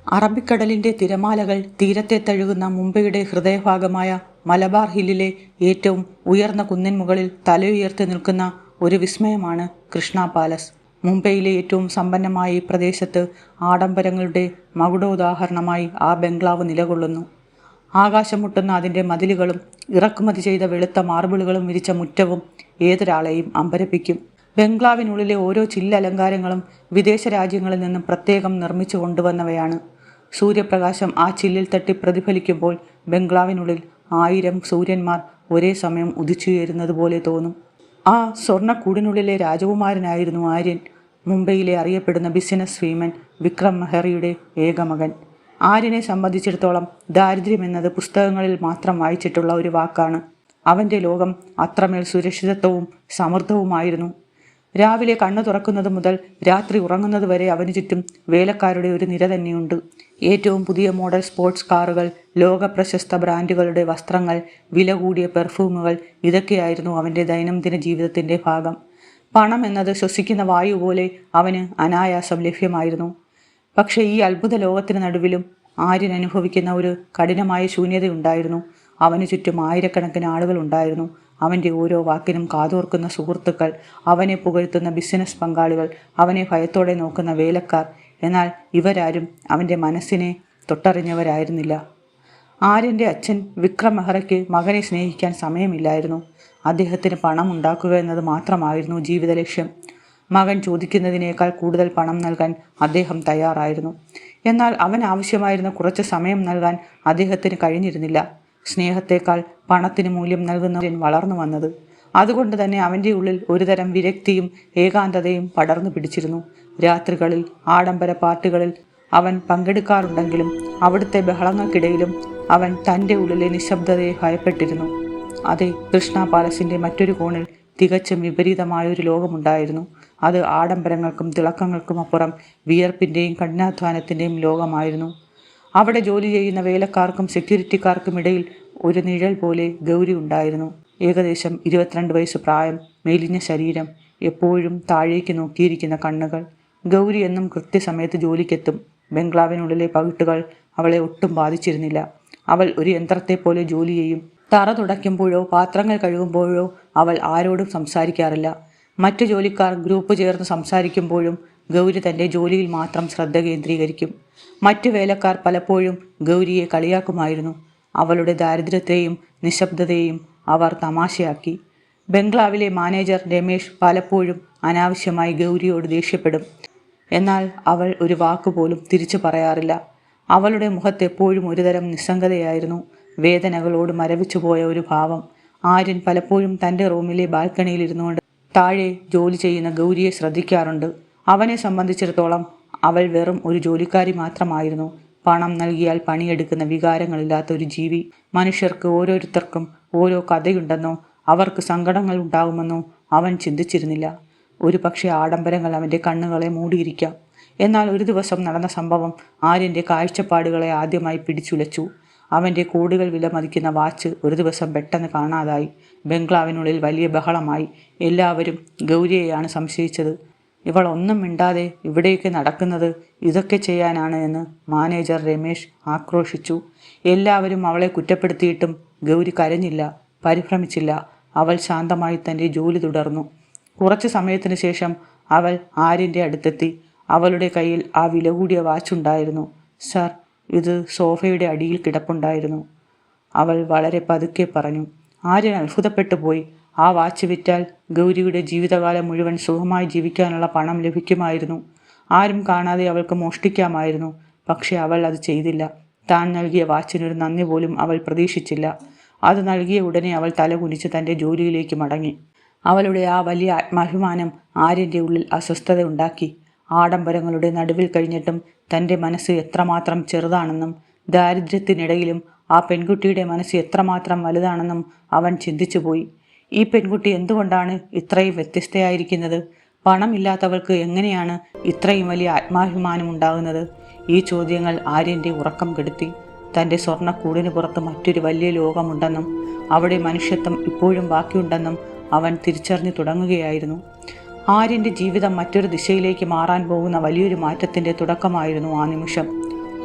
അറബിക്കടലിന്റെ തിരമാലകൾ തീരത്തെ തഴുകുന്ന മുംബൈയുടെ ഹൃദയഭാഗമായ മലബാർ ഹില്ലിലെ ഏറ്റവും ഉയർന്ന കുന്നിൻ മുകളിൽ തലയുയർത്തി നിൽക്കുന്ന ഒരു വിസ്മയമാണ് കൃഷ്ണ പാലസ്. മുംബൈയിലെ ഏറ്റവും സമ്പന്നമായ ഈ പ്രദേശത്ത് ആഡംബരങ്ങളുടെ മകുടോദാഹരണമായി ആ ബംഗ്ലാവ് നിലകൊള്ളുന്നു. ആകാശം മുട്ടുന്ന അതിൻ്റെ മതിലുകളും ഇറക്കുമതി ചെയ്ത വെളുത്ത മാർബിളുകളും വിരിച്ച മുറ്റവും ഏതൊരാളെയും അമ്പരപ്പിക്കും. ബംഗ്ലാവിനുള്ളിലെ ഓരോ ചില്ലലങ്കാരങ്ങളും വിദേശ രാജ്യങ്ങളിൽ നിന്നും പ്രത്യേകം നിർമ്മിച്ചു കൊണ്ടുവന്നവയാണ്. സൂര്യപ്രകാശം ആ ചില്ലിൽ തട്ടി പ്രതിഫലിക്കുമ്പോൾ ബംഗ്ലാവിനുള്ളിൽ 1000 സൂര്യന്മാർ ഒരേ സമയം ഉദിച്ചുയരുന്നത് പോലെ തോന്നും. ആ സ്വർണ്ണക്കൂടിനുള്ളിലെ രാജകുമാരനായിരുന്നു ആര്യൻ, മുംബൈയിലെ അറിയപ്പെടുന്ന ബിസിനസ് ഭീമൻ വിക്രം മെഹ്റയുടെ ഏകമകൻ. ആര്യനെ സംബന്ധിച്ചിടത്തോളം ദാരിദ്ര്യം എന്നത് പുസ്തകങ്ങളിൽ മാത്രം വായിച്ചിട്ടുള്ള ഒരു വാക്കാണ്. അവൻ്റെ ലോകം അത്രമേൽ സുരക്ഷിതത്വവും സമൃദ്ധവുമായിരുന്നു. രാവിലെ കണ്ണു തുറക്കുന്നത് മുതൽ രാത്രി ഉറങ്ങുന്നത് വരെ അവന് ചുറ്റും വേലക്കാരുടെ ഒരു നിര തന്നെയുണ്ട്. ഏറ്റവും പുതിയ മോഡൽ സ്പോർട്സ് കാറുകൾ, ലോക പ്രശസ്ത ബ്രാൻഡുകളുടെ വസ്ത്രങ്ങൾ, വില കൂടിയ പെർഫ്യൂമുകൾ, ഇതൊക്കെയായിരുന്നു അവൻ്റെ ദൈനംദിന ജീവിതത്തിൻ്റെ ഭാഗം. പണം എന്നത് ശ്വസിക്കുന്ന വായു പോലെ അവന് അനായാസം ലഭ്യമായിരുന്നു. പക്ഷേ ഈ അത്ഭുത ലോകത്തിന് നടുവിലും ആര്യൻ അനുഭവിക്കുന്ന ഒരു കഠിനമായ ശൂന്യതയുണ്ടായിരുന്നു. അവന് ചുറ്റും ആയിരക്കണക്കിന് ആളുകൾ ഉണ്ടായിരുന്നു. അവൻ്റെ ഓരോ വാക്കിനും കാതോർക്കുന്ന സുഹൃത്തുക്കൾ, അവനെ പുകഴ്ത്തുന്ന ബിസിനസ് പങ്കാളികൾ, അവനെ ഭയത്തോടെ നോക്കുന്ന വേലക്കാർ. എന്നാൽ ഇവരാരും അവൻ്റെ മനസ്സിനെ തൊട്ടറിഞ്ഞവരായിരുന്നില്ല. ആര്യൻ്റെ അച്ഛൻ വിക്രം മെഹ്റയ്ക്ക് മകനെ സ്നേഹിക്കാൻ സമയമില്ലായിരുന്നു. അദ്ദേഹത്തിന് പണം ഉണ്ടാക്കുക എന്നത് മാത്രമായിരുന്നു ജീവിത ലക്ഷ്യം. മകൻ ചോദിക്കുന്നതിനേക്കാൾ കൂടുതൽ പണം നൽകാൻ അദ്ദേഹം തയ്യാറായിരുന്നു. എന്നാൽ അവൻ ആവശ്യമായിരുന്ന കുറച്ച് സമയം നൽകാൻ അദ്ദേഹത്തിന് കഴിഞ്ഞിരുന്നില്ല. സ്നേഹത്തേക്കാൾ പണത്തിന് മൂല്യം നൽകുന്നവൻ വളർന്നു വന്നത്. അതുകൊണ്ട് തന്നെ അവൻ്റെ ഉള്ളിൽ ഒരുതരം വിരക്തിയും ഏകാന്തതയും പടർന്നു പിടിച്ചിരുന്നു. രാത്രികളിൽ ആഡംബര പാർട്ടികളിൽ അവൻ പങ്കെടുക്കാറുണ്ടെങ്കിലും അവിടുത്തെ ബഹളങ്ങൾക്കിടയിലും അവൻ തൻ്റെ ഉള്ളിലെ നിശബ്ദതയെ ഭയപ്പെട്ടിരുന്നു. അതെ, കൃഷ്ണ പാലസിൻ്റെ മറ്റൊരു കോണിൽ തികച്ചും വിപരീതമായൊരു ലോകമുണ്ടായിരുന്നു. അത് ആഡംബരങ്ങൾക്കും തിളക്കങ്ങൾക്കും അപ്പുറം വിയർപ്പിൻ്റെയും കഠിനാധ്വാനത്തിൻ്റെയും ലോകമായിരുന്നു. അവിടെ ജോലി ചെയ്യുന്ന വേലക്കാർക്കും സെക്യൂരിറ്റിക്കാർക്കും ഇടയിൽ ഒരു നിഴൽ പോലെ ഗൗരി ഉണ്ടായിരുന്നു. ഏകദേശം 22 വയസ്സ് പ്രായം, മെലിഞ്ഞ ശരീരം, എപ്പോഴും താഴേക്ക് നോക്കിയിരിക്കുന്ന കണ്ണുകൾ. ഗൗരി എന്നും കൃത്യസമയത്ത് ജോലിക്കെത്തും. ബംഗ്ലാവിനുള്ളിലെ പകിട്ടുകൾ അവളെ ഒട്ടും ബാധിച്ചിരുന്നില്ല. അവൾ ഒരു യന്ത്രത്തെ പോലെ ജോലി ചെയ്യും. തറ തുടയ്ക്കുമ്പോഴോ പാത്രങ്ങൾ കഴുകുമ്പോഴോ അവൾ ആരോടും സംസാരിക്കാറില്ല. മറ്റു ജോലിക്കാർ ഗ്രൂപ്പ് ചേർന്ന് സംസാരിക്കുമ്പോഴും ഗൗരി തൻ്റെ ജോലിയിൽ മാത്രം ശ്രദ്ധ കേന്ദ്രീകരിക്കും. മറ്റു വേലക്കാർ പലപ്പോഴും ഗൗരിയെ കളിയാക്കുമായിരുന്നു. അവളുടെ ദാരിദ്ര്യത്തെയും നിശബ്ദതയെയും അവർ തമാശയാക്കി. ബംഗ്ലാവിലെ മാനേജർ രമേശ് പലപ്പോഴും അനാവശ്യമായി ഗൗരിയോട് ദേഷ്യപ്പെടും. എന്നാൽ അവൾ ഒരു വാക്കുപോലും തിരിച്ചു പറയാറില്ല. അവളുടെ മുഖത്ത് എപ്പോഴും ഒരുതരം നിസ്സംഗതയായിരുന്നു, വേദനകളോട് മരവിച്ചു പോയ ഒരു ഭാവം. ആര്യൻ പലപ്പോഴും തൻ്റെ റൂമിലെ ബാൽക്കണിയിൽ ഇരുന്നുകൊണ്ട് താഴെ ജോലി ചെയ്യുന്ന ഗൗരിയെ ശ്രദ്ധിക്കാറുണ്ട്. അവനെ സംബന്ധിച്ചിടത്തോളം അവൾ വെറും ഒരു ജോലിക്കാരി മാത്രമായിരുന്നു. പണം നൽകിയാൽ പണിയെടുക്കുന്ന വികാരങ്ങളില്ലാത്ത ഒരു ജീവി. മനുഷ്യർക്ക് ഓരോരുത്തർക്കും ഓരോ കഥയുണ്ടെന്നോ അവർക്ക് സങ്കടങ്ങൾ ഉണ്ടാകുമെന്നോ അവൻ ചിന്തിച്ചിരുന്നില്ല. ഒരു പക്ഷേ ആഡംബരങ്ങൾ അവൻ്റെ കണ്ണുകളെ മൂടിയിരിക്കാം. എന്നാൽ ഒരു ദിവസം നടന്ന സംഭവം ആര്യൻ്റെ കാഴ്ചപ്പാടുകളെ ആദ്യമായി പിടിച്ചുലച്ചു. അവൻ്റെ കോടികൾ വിലമതിക്കുന്ന വാച്ച് ഒരു ദിവസം പെട്ടെന്ന് കാണാതായി. ബംഗ്ലാവിനുള്ളിൽ വലിയ ബഹളമായി. എല്ലാവരും ഗൗരിയെയാണ് സംശയിച്ചത്. ഇവൾ ഒന്നും മിണ്ടാതെ ഇവിടേക്ക് നടക്കുന്നത് ഇതൊക്കെ ചെയ്യാനാണ് എന്ന് മാനേജർ രമേശ് ആക്രോശിച്ചു. എല്ലാവരും അവളെ കുറ്റപ്പെടുത്തിയിട്ടും ഗൗരി കരഞ്ഞില്ല, പരിഭ്രമിച്ചില്ല. അവൾ ശാന്തമായി തൻ്റെ ജോലി തുടർന്നു. കുറച്ച് സമയത്തിന് ശേഷം അവൾ ആര്യൻ്റെ അടുത്തെത്തി. അവളുടെ കയ്യിൽ ആ വില കൂടിയ വാച്ചുണ്ടായിരുന്നു. സർ, ഇത് സോഫയുടെ അടിയിൽ കിടപ്പുണ്ടായിരുന്നു, അവൾ വളരെ പതുക്കെ പറഞ്ഞു. ആര്യൻ അത്ഭുതപ്പെട്ടു പോയി. ആ വാച്ച് വിറ്റാൽ ഗൗരിയുടെ ജീവിതകാലം മുഴുവൻ സുഖമായി ജീവിക്കാനുള്ള പണം ലഭിക്കുമായിരുന്നു. ആരും കാണാതെ അവൾക്ക് മോഷ്ടിക്കാമായിരുന്നു. പക്ഷേ അവൾ അത് ചെയ്തില്ല. താൻ നൽകിയ വാച്ചിനൊരു നന്ദി പോലും അവൾ പ്രതീക്ഷിച്ചില്ല. അത് നൽകിയ ഉടനെ അവൾ തലകുനിച്ച് തൻ്റെ ജോലിയിലേക്ക് മടങ്ങി. അവളുടെ ആ വലിയ ആത്മാഭിമാനം ആര്യൻ്റെ ഉള്ളിൽ അസ്വസ്ഥത ഉണ്ടാക്കി. ആഡംബരങ്ങളുടെ നടുവിൽ കഴിഞ്ഞിട്ടും തൻ്റെ മനസ്സ് എത്രമാത്രം ചെറുതാണെന്നും ദാരിദ്ര്യത്തിനിടയിലും ആ പെൺകുട്ടിയുടെ മനസ്സ് എത്രമാത്രം വലുതാണെന്നും അവൻ ചിന്തിച്ചുപോയി. ഈ പെൺകുട്ടി എന്തുകൊണ്ടാണ് ഇത്രയും വ്യത്യസ്തയായിരിക്കുന്നത്? പണമില്ലാത്തവൾക്ക് എങ്ങനെയാണ് ഇത്രയും വലിയ ആത്മാഭിമാനം ഉണ്ടാകുന്നത്? ഈ ചോദ്യങ്ങൾ ആര്യൻ്റെ ഉറക്കം കെടുത്തി. തൻ്റെ സ്വർണ്ണക്കൂടിന് പുറത്ത് മറ്റൊരു വലിയ ലോകമുണ്ടെന്നും അവിടെ മനുഷ്യത്വം ഇപ്പോഴും ബാക്കിയുണ്ടെന്നും അവൻ തിരിച്ചറിഞ്ഞു തുടങ്ങുകയായിരുന്നു. ആര്യൻ്റെ ജീവിതം മറ്റൊരു ദിശയിലേക്ക് മാറാൻ പോകുന്ന വലിയൊരു മാറ്റത്തിൻ്റെ തുടക്കമായിരുന്നു ആ നിമിഷം.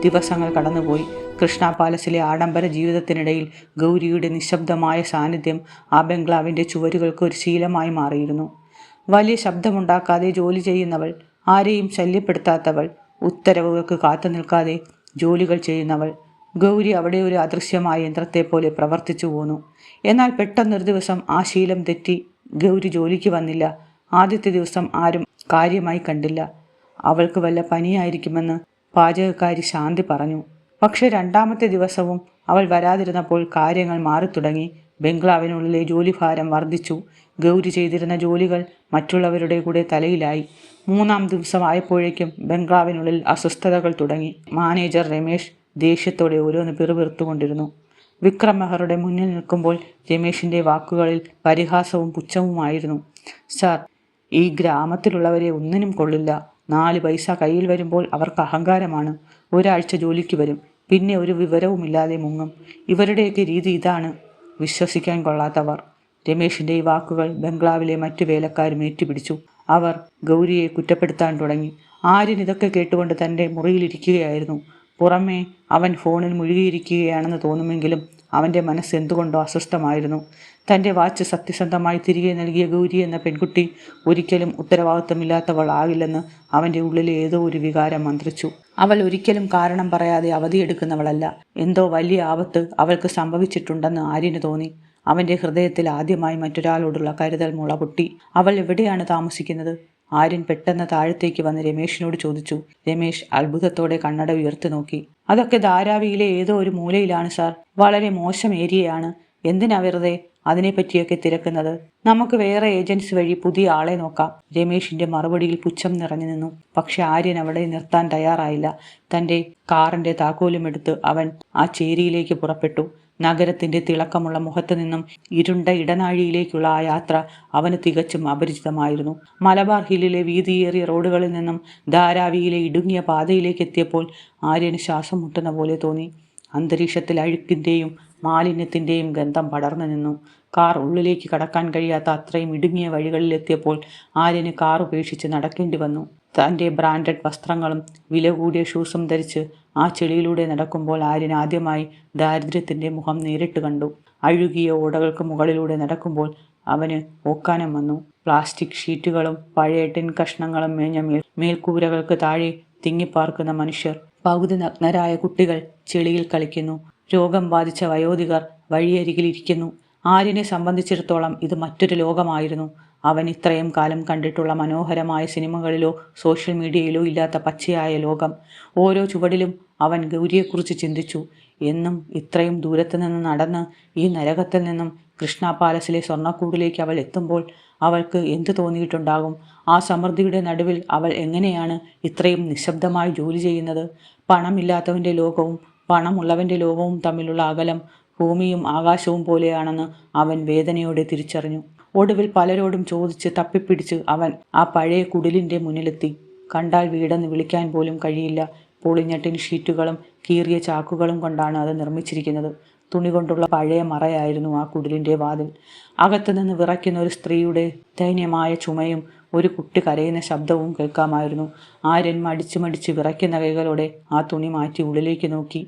ദിവസങ്ങൾ കടന്നുപോയി. കൃഷ്ണ പാലസിലെ ആഡംബര ജീവിതത്തിനിടയിൽ ഗൗരിയുടെ നിശബ്ദമായ സാന്നിധ്യം ആ ബംഗ്ലാവിൻ്റെ ചുവരുകൾക്ക് ഒരു ശീലമായി മാറിയിരുന്നു. വലിയ ശബ്ദമുണ്ടാക്കാതെ ജോലി ചെയ്യുന്നവൾ, ആരെയും ശല്യപ്പെടുത്താത്തവൾ, ഉത്തരവുകൾക്ക് കാത്തു നിൽക്കാതെ ജോലികൾ ചെയ്യുന്നവൾ. ഗൗരി അവിടെ ഒരു അദൃശ്യമായ യന്ത്രത്തെപ്പോലെ പ്രവർത്തിച്ചു പോന്നു. എന്നാൽ പെട്ടെന്നൊരു ദിവസം ആ ശീലം തെറ്റി. ഗൗരി ജോലിക്ക് വന്നില്ല. ആദ്യത്തെ ദിവസം ആരും കാര്യമായി കണ്ടില്ല. അവൾക്ക് വല്ല പനിയായിരിക്കുമെന്ന് പാചകക്കാരി ശാന്തി പറഞ്ഞു. പക്ഷെ രണ്ടാമത്തെ ദിവസവും അവൾ വരാതിരുന്നപ്പോൾ കാര്യങ്ങൾ മാറിത്തുടങ്ങി. ബംഗ്ലാവിനുള്ളിലെ ജോലിഭാരം വർദ്ധിച്ചു. ഗൗരി ചെയ്തിരുന്ന ജോലികൾ മറ്റുള്ളവരുടെ കൂടെ തലയിലായി. മൂന്നാം ദിവസമായപ്പോഴേക്കും ബംഗ്ലാവിനുള്ളിൽ അസ്വസ്ഥതകൾ തുടങ്ങി. മാനേജർ രമേശ് ദേഷ്യത്തോടെ ഓരോന്ന് പിറുപിറുത്തുകൊണ്ടിരുന്നു. വിക്രം മെഹറുടെ മുന്നിൽ നിൽക്കുമ്പോൾ രമേശിൻ്റെ വാക്കുകളിൽ പരിഹാസവും പുച്ഛവുമായിരുന്നു. സാർ, ഈ ഗ്രാമത്തിലുള്ളവരെ ഒന്നിനും കൊള്ളില്ല. 4 പൈസ കയ്യിൽ വരുമ്പോൾ അവർക്ക് അഹങ്കാരമാണ്. ഒരാഴ്ച ജോലിക്ക് വരും, പിന്നെ ഒരു വിവരവുമില്ലാതെ മുങ്ങും. ഇവരുടെയൊക്കെ രീതി ഇതാണ്. വിശ്വസിക്കാൻ കൊള്ളാത്തവർ. രമേശിൻ്റെ ഈ വാക്കുകൾ ബംഗ്ലാവിലെ മറ്റു വേലക്കാരും ഏറ്റുപിടിച്ചു. അവർ ഗൗരിയെ കുറ്റപ്പെടുത്താൻ തുടങ്ങി. ആര്യൻ ഇതൊക്കെ കേട്ടുകൊണ്ട് തൻ്റെ മുറിയിലിരിക്കുകയായിരുന്നു. പുറമേ അവൻ ഫോണിൽ മുഴുകിയിരിക്കുകയാണെന്ന് തോന്നുമെങ്കിലും അവൻ്റെ മനസ്സ് എന്തുകൊണ്ടോ അസ്വസ്ഥമായിരുന്നു. തൻ്റെ വാച്ച് സത്യസന്ധമായി തിരികെ നൽകിയ ഗൗരി എന്ന പെൺകുട്ടി ഒരിക്കലും ഉത്തരവാദിത്തമില്ലാത്തവളാകില്ലെന്ന് അവൻ്റെ ഉള്ളിലെ ഏതോ ഒരു വികാരം മന്ത്രിച്ചു. അവൾ ഒരിക്കലും കാരണം പറയാതെ അവധിയെടുക്കുന്നവളല്ല. എന്തോ വലിയ ആപത്ത് അവൾക്ക് സംഭവിച്ചിട്ടുണ്ടെന്ന് ആര്യന് തോന്നി. അവൻ്റെ ഹൃദയത്തിൽ ആദ്യമായി മറ്റൊരാളോടുള്ള കരുതൽ മുളപൊട്ടി. അവൾ എവിടെയാണ് താമസിക്കുന്നത്? ആര്യൻ പെട്ടെന്ന് താഴത്തേക്ക് വന്ന് രമേശിനോട് ചോദിച്ചു. രമേശ് അത്ഭുതത്തോടെ കണ്ണട ഉയർത്തി നോക്കി. അതൊക്കെ ധാരാവിയിലെ ഏതോ ഒരു മൂലയിലാണ് സാർ. വളരെ മോശം ഏരിയയാണ്. എന്തിനാ വെറുതെ അതിനെപ്പറ്റിയൊക്കെ തിരക്കുന്നത്? നമുക്ക് വേറെ ഏജൻസി വഴി പുതിയ ആളെ നോക്കാം. രമേശിന്റെ മറുപടിയിൽ പുച്ഛം നിറഞ്ഞു നിന്നു. പക്ഷെ ആര്യൻ അവിടെ നിർത്താൻ തയ്യാറായില്ല. തൻ്റെ കാറിന്റെ താക്കോലുമെടുത്ത് അവൻ ആ ചേരിയിലേക്ക് പുറപ്പെട്ടു. നഗരത്തിന്റെ തിളക്കമുള്ള മുഖത്തു നിന്നും ഇരുണ്ട ഇടനാഴിയിലേക്കുള്ള ആ യാത്ര അവന് തികച്ചും അപരിചിതമായിരുന്നു. മലബാർ ഹില്ലിലെ വീതിയേറിയ റോഡുകളിൽ നിന്നും ധാരാവിയിലെ ഇടുങ്ങിയ പാതയിലേക്ക് എത്തിയപ്പോൾ ആര്യന് ശ്വാസം മുട്ടുന്ന പോലെ തോന്നി. അന്തരീക്ഷത്തിൽ അഴുക്കിൻ്റെയും മാലിന്യത്തിൻ്റെയും ഗന്ധം പടർന്നു നിന്നു. കാർ ഉള്ളിലേക്ക് കടക്കാൻ കഴിയാത്ത അത്രയും ഇടുങ്ങിയ വഴികളിലെത്തിയപ്പോൾ ആര്യന് കാർ ഉപേക്ഷിച്ച് നടക്കേണ്ടി വന്നു. തൻ്റെ ബ്രാൻഡഡ് വസ്ത്രങ്ങളും വില കൂടിയ ഷൂസും ധരിച്ച് ആ ചെളിയിലൂടെ നടക്കുമ്പോൾ ആര്യൻ ആദ്യമായി ദാരിദ്ര്യത്തിൻ്റെ മുഖം നേരിട്ട് കണ്ടു. അഴുകിയ ഓടകൾക്ക് മുകളിലൂടെ നടക്കുമ്പോൾ അവന് ഓക്കാനം വന്നു. പ്ലാസ്റ്റിക് ഷീറ്റുകളും പഴയ ടിൻ കഷ്ണങ്ങളും മേഞ്ഞ മേൽക്കൂരകൾക്ക് താഴെ തിങ്ങിപ്പാർക്കുന്ന മനുഷ്യർ, പകുതി നഗ്നരായ കുട്ടികൾ ചെളിയിൽ കളിക്കുന്നു. രോഗം ബാധിച്ച വയോധികർ വഴിയരികിലിരിക്കുന്നു. ആര്യനെ സംബന്ധിച്ചിടത്തോളം ഇത് മറ്റൊരു ലോകമായിരുന്നു. അവൻ ഇത്രയും കാലം കണ്ടിട്ടുള്ള മനോഹരമായ സിനിമകളിലോ സോഷ്യൽ മീഡിയയിലോ ഇല്ലാത്ത പച്ചയായ ലോകം. ഓരോ ചുവടിലും അവൻ ഗൗരിയെക്കുറിച്ച് ചിന്തിച്ചു. എന്നും ഇത്രയും ദൂരത്തു നിന്ന് നടന്ന് ഈ നരകത്തിൽ നിന്നും കൃഷ്ണ പാലസിലെ സ്വർണ്ണക്കൂടിലേക്ക് അവൾ എത്തുമ്പോൾ അവൾക്ക് എന്ത് തോന്നിയിട്ടുണ്ടാകും? ആ സമൃദ്ധിയുടെ നടുവിൽ അവൾ എങ്ങനെയാണ് ഇത്രയും നിശബ്ദമായി ജോലി ചെയ്യുന്നത്? പണമില്ലാത്തവൻ്റെ ലോകവും പണമുള്ളവൻ്റെ ലോകവും തമ്മിലുള്ള അകലം ഭൂമിയും ആകാശവും പോലെയാണെന്ന് അവൻ വേദനയോടെ തിരിച്ചറിഞ്ഞു. ഒടുവിൽ പലരോടും ചോദിച്ച് തപ്പിപ്പിടിച്ച് അവൻ ആ പഴയ കുടിലിൻ്റെ മുന്നിലെത്തി. കണ്ടാൽ വീടെന്ന് വിളിക്കാൻ പോലും കഴിയില്ല. പൊളിഞ്ഞ ടിൻ ഷീറ്റുകളും കീറിയ ചാക്കുകളും കൊണ്ടാണ് അത് നിർമ്മിച്ചിരിക്കുന്നത്. തുണി കൊണ്ടുള്ള പഴയ മറയായിരുന്നു ആ കുടിലിൻ്റെ വാതിൽ. അകത്തുനിന്ന് വിറയ്ക്കുന്ന ഒരു സ്ത്രീയുടെ ദൈന്യമായ ചുമയും ഒരു കുട്ടി കരയുന്ന ശബ്ദവും കേൾക്കാമായിരുന്നു. ആര്യൻ മടിച്ചു മടിച്ച് വിറയ്ക്കുന്ന കൈകളോടെ ആ തുണി മാറ്റി ഉള്ളിലേക്ക് നോക്കി.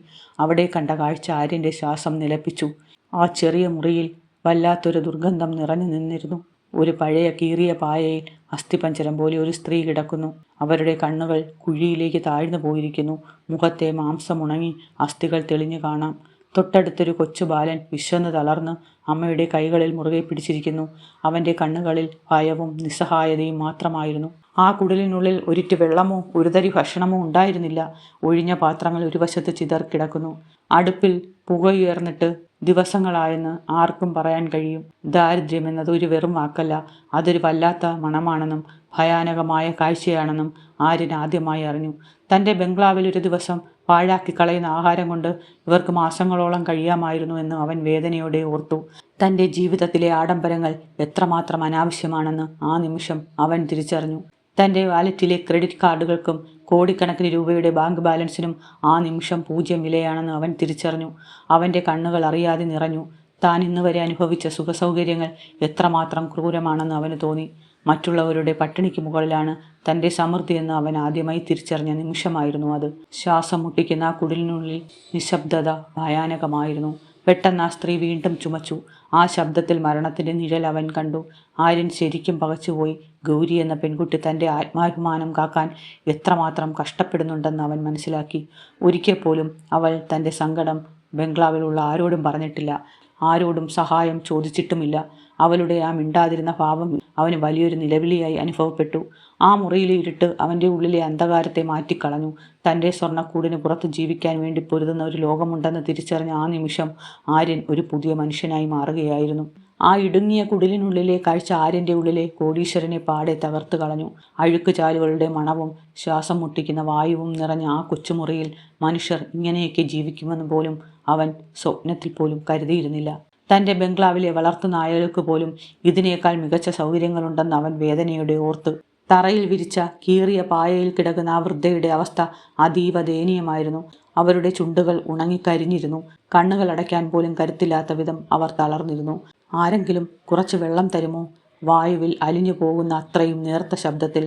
അവിടെ കണ്ട കാഴ്ച ആര്യൻ്റെ ശ്വാസം നിലപ്പിച്ചു. ആ ചെറിയ മുറിയിൽ വല്ലാത്തൊരു ദുർഗന്ധം നിറഞ്ഞു നിന്നിരുന്നു. ഒരു പഴയ കീറിയ പായയിൽ അസ്ഥിപഞ്ചരം പോലെ ഒരു സ്ത്രീ കിടക്കുന്നു. അവരുടെ കണ്ണുകൾ കുഴിയിലേക്ക് താഴ്ന്നു പോയിരിക്കുന്നു. മുഖത്തെ മാംസം ഉണങ്ങി അസ്ഥികൾ തെളിഞ്ഞു കാണാം. തൊട്ടടുത്തൊരു കൊച്ചു ബാലൻ വിശന്ന് തളർന്ന് അമ്മയുടെ കൈകളിൽ മുറുകെ പിടിച്ചിരിക്കുന്നു. അവൻ്റെ കണ്ണുകളിൽ ഭയവും നിസ്സഹായതയും മാത്രമായിരുന്നു. ആ കുടിലിനുള്ളിൽ ഒരിറ്റ് വെള്ളമോ ഒരു തരി ഭക്ഷണമോ ഉണ്ടായിരുന്നില്ല. ഒഴിഞ്ഞ പാത്രങ്ങൾ ഒരു വശത്ത് ചിതറിക്കിടക്കുന്നു. അടുപ്പിൽ പുകയുയർന്നിട്ട് ദിവസങ്ങളായെന്ന് ആർക്കും പറയാൻ കഴിയും. ദാരിദ്ര്യം എന്നത് ഒരു വെറും വാക്കല്ല, അതൊരു വല്ലാത്ത മണമാണെന്നും ഭയാനകമായ കാഴ്ചയാണെന്നും ആര്യൻ ആദ്യമായി അറിഞ്ഞു. തൻ്റെ ബംഗ്ലാവിൽ ഒരു ദിവസം പാഴാക്കി കളയുന്ന ആഹാരം കൊണ്ട് ഇവർക്ക് മാസങ്ങളോളം കഴിയാമായിരുന്നു എന്ന് അവൻ വേദനയോടെ ഓർത്തു. തൻ്റെ ജീവിതത്തിലെ ആഡംബരങ്ങൾ എത്രമാത്രം അനാവശ്യമാണെന്ന് ആ നിമിഷം അവൻ തിരിച്ചറിഞ്ഞു. തൻ്റെ വാലറ്റിലെ ക്രെഡിറ്റ് കാർഡുകൾക്കും കോടിക്കണക്കിന് രൂപയുടെ ബാങ്ക് ബാലൻസിനും ആ നിമിഷം 0 വിലയാണെന്ന് അവൻ തിരിച്ചറിഞ്ഞു. അവൻ്റെ കണ്ണുകൾ അറിയാതെ നിറഞ്ഞു. താൻ ഇന്ന് വരെ അനുഭവിച്ച സുഖസൗകര്യങ്ങൾ എത്രമാത്രം ക്രൂരമാണെന്ന് അവന് തോന്നി. മറ്റുള്ളവരുടെ പട്ടിണിക്ക് മുകളിലാണ് തൻ്റെ സമൃദ്ധിയെന്ന് അവൻ ആദ്യമായി തിരിച്ചറിഞ്ഞ നിമിഷമായിരുന്നു അത്. ശ്വാസം മുട്ടിക്കുന്ന ആ കുടിലിനുള്ളിൽ നിശബ്ദത ഭയാനകമായിരുന്നു. പെട്ടെന്ന് ആ സ്ത്രീ വീണ്ടും ചുമച്ചു. ആ ശബ്ദത്തിൽ മരണത്തിൻ്റെ നിഴൽ അവൻ കണ്ടു. ആര്യൻ ശരിക്കും പകച്ചുപോയി. ഗൗരി എന്ന പെൺകുട്ടി തൻ്റെ ആത്മാഭിമാനം കാക്കാൻ എത്രമാത്രം കഷ്ടപ്പെടുന്നുണ്ടെന്ന് അവൻ മനസ്സിലാക്കി. ഒരിക്കൽ പോലും അവൾ തൻ്റെ സങ്കടം ബംഗ്ലാവിലുള്ള ആരോടും പറഞ്ഞിട്ടില്ല, ആരോടും സഹായം ചോദിച്ചിട്ടുമില്ല. അവളുടെ ആ മിണ്ടാതിരുന്ന ഭാവം അവന് വലിയൊരു നിലവിളിയായി അനുഭവപ്പെട്ടു. ആ മുറിയിലെ ഇരുട്ട് അവൻ്റെ ഉള്ളിലെ അന്ധകാരത്തെ മാറ്റിക്കളഞ്ഞു. തൻ്റെ സ്വർണ്ണക്കൂടിന് പുറത്ത് ജീവിക്കാൻ വേണ്ടി പൊരുതുന്ന ഒരു ലോകമുണ്ടെന്ന് തിരിച്ചറിഞ്ഞ ആ നിമിഷം ആര്യൻ ഒരു പുതിയ മനുഷ്യനായി മാറുകയായിരുന്നു. ആ ഇടുങ്ങിയ കുടിലിനുള്ളിലെ കാഴ്ച ആര്യൻ്റെ ഉള്ളിലെ കോടീശ്വരനെ പാടെ തകർത്ത് കളഞ്ഞു. അഴുക്കുചാലുകളുടെ മണവും ശ്വാസം മുട്ടിക്കുന്ന വായുവും നിറഞ്ഞ ആ കൊച്ചുമുറിയിൽ മനുഷ്യർ ഇങ്ങനെയൊക്കെ ജീവിക്കുമെന്ന് പോലും അവൻ സ്വപ്നത്തിൽ പോലും കരുതിയിരുന്നില്ല. തൻ്റെ ബംഗ്ലാവിലെ വളർത്തു നായകൾക്ക് പോലും ഇതിനേക്കാൾ മികച്ച സൗകര്യങ്ങളുണ്ടെന്ന് അവൻ വേദനയോടെ ഓർത്തു. തറയിൽ വിരിച്ച കീറിയ പായയിൽ കിടക്കുന്ന ആ വൃദ്ധയുടെ അവസ്ഥ അതീവ ദയനീയമായിരുന്നു. അവരുടെ ചുണ്ടുകൾ ഉണങ്ങിക്കരിഞ്ഞിരുന്നു. കണ്ണുകൾ അടയ്ക്കാൻ പോലും കരുത്തില്ലാത്ത വിധം അവർ തളർന്നിരുന്നു. ആരെങ്കിലും കുറച്ച് വെള്ളം തരുമോ? വായുവിൽ അലിഞ്ഞു പോകുന്ന അത്രയും നേർത്ത ശബ്ദത്തിൽ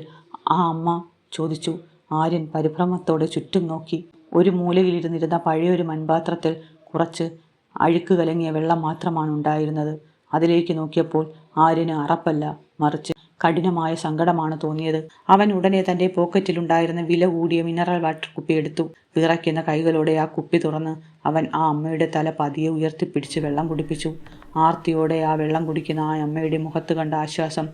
ആ അമ്മ ചോദിച്ചു. ആര്യൻ പരിഭ്രമത്തോടെ ചുറ്റും നോക്കി. ഒരു മൂലയിലിരുന്നിരുന്ന പഴയൊരു മൺപാത്രത്തിൽ കുറച്ച് അഴുക്ക് കലങ്ങിയ വെള്ളം മാത്രമാണ് ഉണ്ടായിരുന്നത്. അതിലേക്ക് നോക്കിയപ്പോൾ ആര്യന് അറപ്പല്ല, മറിച്ച് കഠിനമായ സങ്കടമാണ് തോന്നിയത്. അവൻ ഉടനെ തൻ്റെ പോക്കറ്റിലുണ്ടായിരുന്ന വില കൂടിയ മിനറൽ വാട്ടർ കുപ്പി എടുത്തു. വിറയ്ക്കുന്ന കൈകളോടെ ആ കുപ്പി തുറന്ന് അവൻ ആ അമ്മയുടെ തല പതിയെ ഉയർത്തിപ്പിടിച്ച് വെള്ളം കുടിപ്പിച്ചു. ആർത്തിയോടെ ആ വെള്ളം കുടിക്കുന്ന ആ അമ്മയുടെ മുഖത്ത് കണ്ട ആശ്വാസം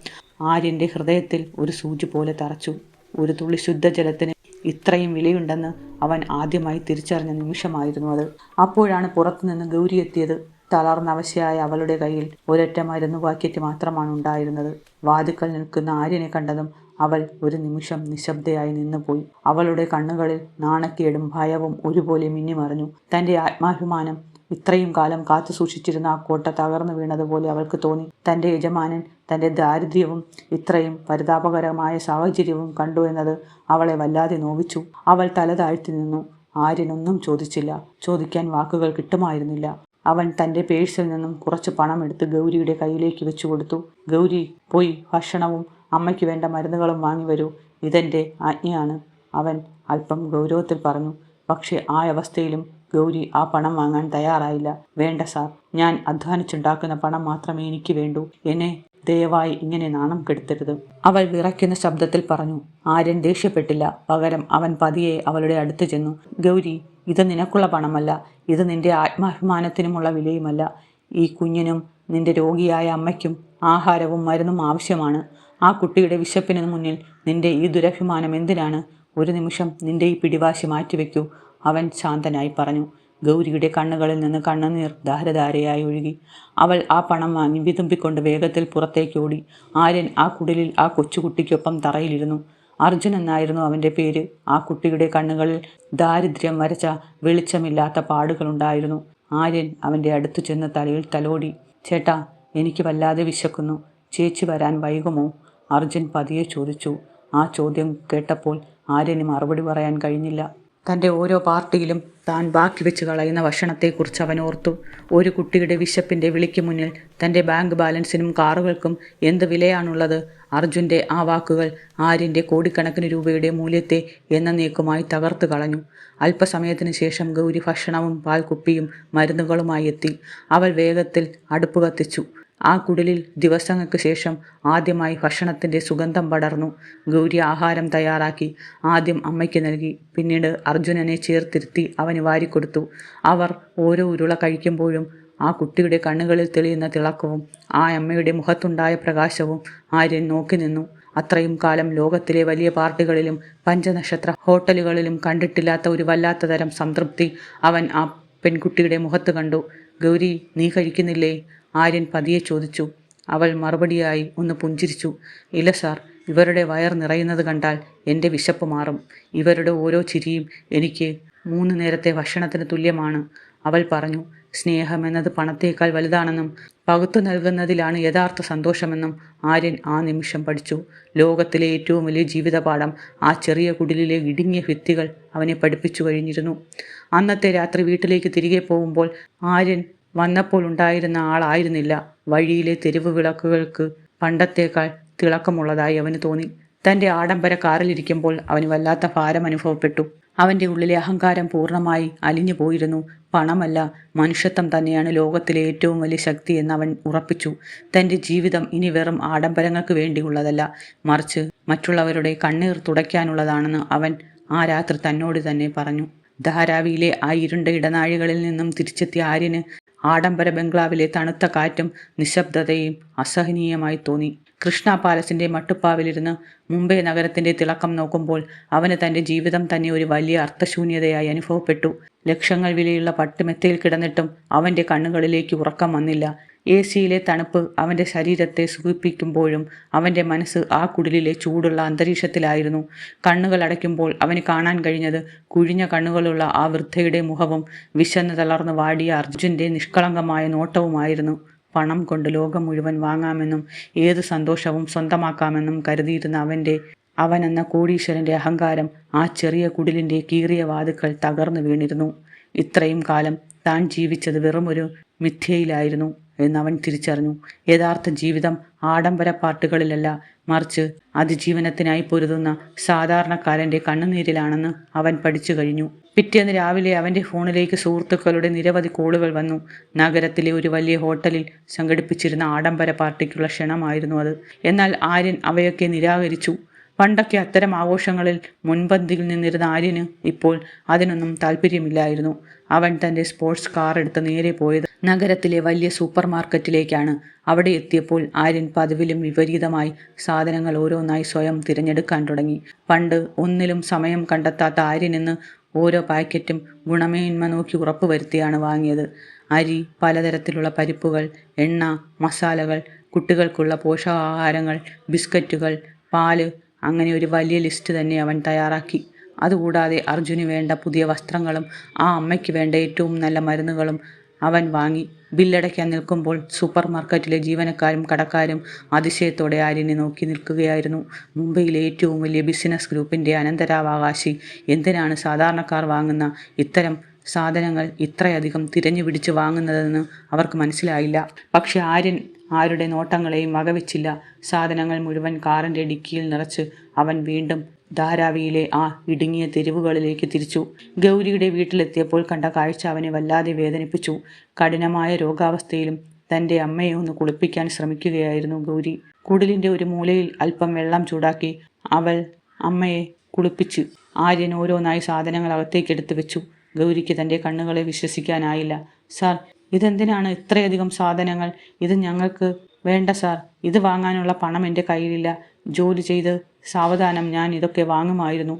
ആര്യൻ്റെ ഹൃദയത്തിൽ ഒരു സൂചി പോലെ തറച്ചു. ഒരു തുള്ളി ശുദ്ധജലത്തിന് ഇത്രയും വിലയുണ്ടെന്ന് അവൻ ആദ്യമായി തിരിച്ചറിഞ്ഞ നിമിഷമായിരുന്നു അത്. അപ്പോഴാണ് പുറത്തുനിന്ന് ഗൗരി എത്തിയത്. തളർന്നവശയായ അവളുടെ കയ്യിൽ ഒരൊറ്റ മരുന്ന് പാക്കറ്റ് മാത്രമാണ് ഉണ്ടായിരുന്നത്. വാതുക്കൽ നിൽക്കുന്ന ആര്യനെ കണ്ടതും അവൾ ഒരു നിമിഷം നിശബ്ദയായി നിന്നുപോയി. അവളുടെ കണ്ണുകളിൽ നാണക്കേടും ഭയവും ഒരുപോലെ മിന്നിമറിഞ്ഞു. തൻ്റെ ആത്മാഭിമാനം ഇത്രയും കാലം കാത്തു സൂക്ഷിച്ചിരുന്ന ആ കോട്ട തകർന്നു വീണതുപോലെ അവൾക്ക് തോന്നി. തൻ്റെ യജമാനൻ തൻ്റെ ദാരിദ്ര്യവും ഇത്രയും പരിതാപകരമായ സാഹചര്യവും കണ്ടു എന്നത് അവളെ വല്ലാതെ നോവിച്ചു. അവൾ തല താഴ്ത്തി നിന്നു. ആര്യനൊന്നും ചോദിച്ചില്ല. ചോദിക്കാൻ വാക്കുകൾ കിട്ടുമായിരുന്നില്ല. അവൻ തൻ്റെ പേഴ്സിൽ നിന്നും കുറച്ച് പണം എടുത്ത് ഗൗരിയുടെ കയ്യിലേക്ക് വെച്ചു കൊടുത്തു. ഗൗരി, പോയി ഭക്ഷണവും അമ്മയ്ക്ക് വേണ്ട മരുന്നുകളും വാങ്ങി വരൂ. ഇതെൻ്റെ ആജ്ഞയാണ്, അവൻ അല്പം ഗൗരവത്തിൽ പറഞ്ഞു. പക്ഷേ ആ അവസ്ഥയിലും ഗൗരി ആ പണം വാങ്ങാൻ തയ്യാറായില്ല. വേണ്ട സാർ, ഞാൻ അധ്വാനിച്ചുണ്ടാക്കുന്ന പണം മാത്രമേ എനിക്ക് വേണ്ടൂ. എന്നെ ദയവായി ഇങ്ങനെ നാണം കെടുത്തരുത്, അവൾ വിറയ്ക്കുന്ന ശബ്ദത്തിൽ പറഞ്ഞു. ആര്യൻ ദേഷ്യപ്പെട്ടില്ല. പകരം അവൻ പതിയെ അവളുടെ അടുത്ത് ചെന്നു. ഗൗരി, ഇത് നിനക്കുള്ള പണമല്ല. ഇത് നിന്റെ ആത്മാഭിമാനത്തിനുമുള്ള വിലയുമല്ല. ഈ കുഞ്ഞിനും നിന്റെ രോഗിയായ അമ്മയ്ക്കും ആഹാരവും മരുന്നും ആവശ്യമാണ്. ആ കുട്ടിയുടെ വിശപ്പിന് മുന്നിൽ നിന്റെ ഈ ദുരഭിമാനം എന്തിനാണ്? ഒരു നിമിഷം നിന്റെ ഈ പിടിവാശി മാറ്റിവെക്കൂ, അവൻ ശാന്തനായി പറഞ്ഞു. ഗൗരിയുടെ കണ്ണുകളിൽ നിന്ന് കണ്ണുനീർ ധാരധാരയായി ഒഴുകി. അവൾ ആ പണം വാങ്ങി വിതുമ്പിക്കൊണ്ട് വേഗത്തിൽ പുറത്തേക്ക് ഓടി. ആര്യൻ ആ കുടിലിൽ ആ കൊച്ചുകുട്ടിക്കൊപ്പം തറയിലിരുന്നു. അർജുൻ എന്നായിരുന്നു അവൻ്റെ പേര്. ആ കുട്ടിയുടെ കണ്ണുകളിൽ ദാരിദ്ര്യം വരച്ച വെളിച്ചമില്ലാത്ത പാടുകളുണ്ടായിരുന്നു. ആര്യൻ അവൻ്റെ അടുത്തു ചെന്ന് തലയിൽ തലോടി. ചേട്ടാ, എനിക്ക് വല്ലാതെ വിശക്കുന്നു. ചേച്ചി വരാൻ വൈകുമോ? അർജുൻ പതിയെ ചോദിച്ചു. ആ ചോദ്യം കേട്ടപ്പോൾ ആര്യന് മറുപടി പറയാൻ കഴിഞ്ഞില്ല. തൻ്റെ ഓരോ പാർട്ടിയിലും താൻ ബാക്കി വെച്ച് കളയുന്ന ഭക്ഷണത്തെക്കുറിച്ച് അവൻ ഓർത്തു. ഒരു കുട്ടിയുടെ വിശപ്പിൻ്റെ വിളിക്ക് മുന്നിൽ തൻ്റെ ബാങ്ക് ബാലൻസിനും കാറുകൾക്കും എന്ത് വിലയാണുള്ളത്? അർജുൻ്റെ ആ വാക്കുകൾ ആര്യൻ്റെ കോടിക്കണക്കിന് രൂപയുടെ മൂല്യത്തെ എന്നേക്കുമായി തകർത്ത് കളഞ്ഞു. അല്പസമയത്തിന് ശേഷം ഗൗരി ഭക്ഷണവും പാൽക്കുപ്പിയും മരുന്നുകളുമായി എത്തി. അവൾ വേഗത്തിൽ അടുപ്പ് കത്തിച്ചു. ആ കുടിലിൽ ദിവസങ്ങൾക്ക് ശേഷം ആദ്യമായി ഭക്ഷണത്തിൻ്റെ സുഗന്ധം പടർന്നു. ഗൗരി ആഹാരം തയ്യാറാക്കി. ആദ്യം അമ്മയ്ക്ക് നൽകി, പിന്നീട് അർജുനനെ ചേർത്തിരുത്തി അവന് വാരിക്കൊടുത്തു. അവർ ഓരോ ഉരുള കഴിക്കുമ്പോഴും ആ കുട്ടിയുടെ കണ്ണുകളിൽ തെളിയുന്ന തിളക്കവും ആ അമ്മയുടെ മുഖത്തുണ്ടായ പ്രകാശവും ആര്യൻ നോക്കി നിന്നു. അത്രയും കാലം ലോകത്തിലെ വലിയ പാർട്ടികളിലും പഞ്ചനക്ഷത്ര ഹോട്ടലുകളിലും കണ്ടിട്ടില്ലാത്ത ഒരു വല്ലാത്ത തരം സംതൃപ്തി അവൻ ആ പെൺകുട്ടിയുടെ മുഖത്ത് കണ്ടു. ഗൗരി, നീ കഴിക്കുന്നില്ലേ? ആര്യൻ പതിയെ ചോദിച്ചു. അവൾ മറുപടിയായി ഒന്ന് പുഞ്ചിരിച്ചു. ഇല്ല സാർ, ഇവരുടെ വയർ നിറയുന്നത് കണ്ടാൽ എൻ്റെ വിശപ്പ് മാറും. ഇവരുടെ ഓരോ ചിരിയും എനിക്ക് 3 നേരത്തെ ഭക്ഷണത്തിന് തുല്യമാണ്, അവൾ പറഞ്ഞു. സ്നേഹമെന്നത് പണത്തേക്കാൾ വലുതാണെന്നും പകുത്തു നൽകുന്നതിലാണ് യഥാർത്ഥ സന്തോഷമെന്നും ആര്യൻ ആ നിമിഷം പഠിച്ചു. ലോകത്തിലെ ഏറ്റവും വലിയ ജീവിതപാഠം ആ ചെറിയ കുടിലിലെ ഇടുങ്ങിയ ഭിത്തികൾ അവനെ പഠിപ്പിച്ചു കഴിഞ്ഞിരുന്നു. അന്നത്തെ രാത്രി വീട്ടിലേക്ക് തിരികെ പോകുമ്പോൾ ആര്യൻ വന്നപ്പോൾ ഉണ്ടായിരുന്ന ആളായിരുന്നില്ല. വഴിയിലെ തെരുവ് വിളക്കുകൾക്ക് പണ്ടത്തേക്കാൾ തിളക്കമുള്ളതായി അവന് തോന്നി. തൻ്റെ ആഡംബര കാറിലിരിക്കുമ്പോൾ അവന് വല്ലാത്ത ഭാരം അനുഭവപ്പെട്ടു. അവൻ്റെ ഉള്ളിലെ അഹങ്കാരം പൂർണ്ണമായി അലിഞ്ഞു പോയിരുന്നു. പണമല്ല, മനുഷ്യത്വം തന്നെയാണ് ലോകത്തിലെ ഏറ്റവും വലിയ ശക്തി എന്നവൻ ഉറപ്പിച്ചു. തൻ്റെ ജീവിതം ഇനി വെറും ആഡംബരങ്ങൾക്ക് വേണ്ടിയുള്ളതല്ല, മറിച്ച് മറ്റുള്ളവരുടെ കണ്ണീർ തുടയ്ക്കാനുള്ളതാണെന്ന് അവൻ ആ രാത്രി തന്നോട് തന്നെ പറഞ്ഞു. ധാരാവിയിലെ ആ ഇരുണ്ട ഇടനാഴികളിൽ നിന്നും തിരിച്ചെത്തിയ ആര്യന് ആഡംബര ബംഗ്ലാവിലെ തണുത്ത കാറ്റും നിശബ്ദതയും അസഹനീയമായി തോന്നി. കൃഷ്ണ പാലസിന്റെ മട്ടുപ്പാവിലിരുന്ന് മുംബൈ നഗരത്തിന്റെ തിളക്കം നോക്കുമ്പോൾ അവന് തൻ്റെ ജീവിതം തന്നെ ഒരു വലിയ അർത്ഥശൂന്യതയായി അനുഭവപ്പെട്ടു. ലക്ഷങ്ങൾ വിലയുള്ള പട്ടുമെത്തയിൽ കിടന്നിട്ടും അവൻ്റെ കണ്ണുകളിലേക്ക് ഉറക്കം വന്നില്ല. AC-യിലെ തണുപ്പ് അവൻ്റെ ശരീരത്തെ സുഖിപ്പിക്കുമ്പോഴും അവൻ്റെ മനസ്സ് ആ കുടിലിലെ ചൂടുള്ള അന്തരീക്ഷത്തിലായിരുന്നു. കണ്ണുകൾ അടയ്ക്കുമ്പോൾ അവന് കാണാൻ കഴിഞ്ഞത് കുഴിഞ്ഞ കണ്ണുകളുള്ള ആ വൃദ്ധയുടെ മുഖവും വിശന്ന് തളർന്ന് വാടിയ അർജുൻ്റെ നിഷ്കളങ്കമായ നോട്ടവുമായിരുന്നു. പണം കൊണ്ട് ലോകം മുഴുവൻ വാങ്ങാമെന്നും ഏത് സന്തോഷവും സ്വന്തമാക്കാമെന്നും കരുതിയിരുന്ന അവനെന്ന കോടീശ്വരൻ്റെ അഹങ്കാരം ആ ചെറിയ കുടിലിൻ്റെ കീറിയ വാതുക്കൾ തകർന്നു വീണിരുന്നു. ഇത്രയും കാലം താൻ ജീവിച്ചത് വെറുമൊരു മിഥ്യയിലായിരുന്നു എന്നവൻ തിരിച്ചറിഞ്ഞു. യഥാർത്ഥ ജീവിതം ആഡംബര പാർട്ടികളിലല്ല, മറിച്ച് അതിജീവനത്തിനായി പൊരുതുന്ന സാധാരണക്കാരൻ്റെ കണ്ണുനീരിലാണെന്ന് അവൻ പഠിച്ചു കഴിഞ്ഞു. പിറ്റേന്ന് രാവിലെ അവൻ്റെ ഫോണിലേക്ക് സുഹൃത്തുക്കളുടെ നിരവധി കോളുകൾ വന്നു. നഗരത്തിലെ ഒരു വലിയ ഹോട്ടലിൽ സംഘടിപ്പിച്ചിരുന്ന ആഡംബര പാർട്ടിക്കുള്ള ക്ഷണമായിരുന്നു അത്. എന്നാൽ ആര്യൻ അവയൊക്കെ നിരാകരിച്ചു. പണ്ടൊക്കെ അത്തരം ആഘോഷങ്ങളിൽ മുൻപന്തിയിൽ നിന്നിരുന്ന ആര്യന് ഇപ്പോൾ അതിനൊന്നും താല്പര്യമില്ലായിരുന്നു. അവൻ തൻ്റെ സ്പോർട്സ് കാർ എടുത്ത് നേരെ പോയത് നഗരത്തിലെ വലിയ സൂപ്പർ മാർക്കറ്റിലേക്കാണ്. അവിടെ എത്തിയപ്പോൾ ആര്യൻ പതിവിലും വിപരീതമായി സാധനങ്ങൾ ഓരോന്നായി സ്വയം തിരഞ്ഞെടുക്കാൻ തുടങ്ങി. പണ്ട് ഒന്നിലും സമയം കണ്ടെത്താത്ത ആര്യൻ ഇന്ന് ഓരോ പാക്കറ്റും ഗുണമേന്മ നോക്കി ഉറപ്പുവരുത്തിയാണ് വാങ്ങിയത്. അരി, പലതരത്തിലുള്ള പരിപ്പുകൾ, എണ്ണ, മസാലകൾ, കുട്ടികൾക്കുള്ള പോഷകാഹാരങ്ങൾ, ബിസ്ക്കറ്റുകൾ, പാല്, അങ്ങനെ ഒരു വലിയ ലിസ്റ്റ് തന്നെ അവൻ തയ്യാറാക്കി. അതുകൂടാതെ അർജുന് വേണ്ട പുതിയ വസ്ത്രങ്ങളും ആ അമ്മയ്ക്ക് വേണ്ട ഏറ്റവും നല്ല മരുന്നുകളും അവൻ വാങ്ങി. ബില്ലടയ്ക്കാൻ നിൽക്കുമ്പോൾ സൂപ്പർ മാർക്കറ്റിലെ ജീവനക്കാരും കടക്കാരും അതിശയത്തോടെ ആര്യനെ നോക്കി നിൽക്കുകയായിരുന്നു. മുംബൈയിലെ ഏറ്റവും വലിയ ബിസിനസ് ഗ്രൂപ്പിൻ്റെ അനന്തരാവകാശി എന്തിനാണ് സാധാരണക്കാർ വാങ്ങുന്ന ഇത്തരം സാധനങ്ങൾ ഇത്രയധികം തിരഞ്ഞു പിടിച്ച് വാങ്ങുന്നതെന്ന് അവർക്ക് മനസ്സിലായില്ല. പക്ഷെ ആര്യൻ ആരുടെ നോട്ടങ്ങളെയും വകവെച്ചില്ല. സാധനങ്ങൾ മുഴുവൻ കാറിൻ്റെ ഡിക്കിയിൽ നിറച്ച് അവൻ വീണ്ടും ധാരാവിയിലെ ആ ഇടുങ്ങിയ തെരുവുകളിലേക്ക് തിരിച്ചു. ഗൗരിയുടെ വീട്ടിലെത്തിയപ്പോൾ കണ്ട കാഴ്ച അവനെ വല്ലാതെ വേദനിപ്പിച്ചു. കഠിനമായ രോഗാവസ്ഥയിലും തൻ്റെ അമ്മയെ ഒന്ന് കുളിപ്പിക്കാൻ ശ്രമിക്കുകയായിരുന്നു ഗൗരി. കുടിലിൻ്റെ ഒരു മൂലയിൽ അല്പം വെള്ളം ചൂടാക്കി അവൾ അമ്മയെ കുളിപ്പിച്ച് ആര്യൻ ഓരോന്നായി സാധനങ്ങൾ അകത്തേക്കെടുത്ത് വെച്ചു. ഗൗരിക്ക് തൻ്റെ കണ്ണുകളെ വിശ്വസിക്കാനായില്ല. സാർ, ഇതെന്തിനാണ് ഇത്രയധികം സാധനങ്ങൾ? ഇത് ഞങ്ങൾക്ക് വേണ്ട സാർ. ഇത് വാങ്ങാനുള്ള പണം എൻ്റെ കയ്യിലില്ല. ജോലി ചെയ്ത് സാവധാനം ഞാൻ ഇതൊക്കെ വാങ്ങുമായിരുന്നു,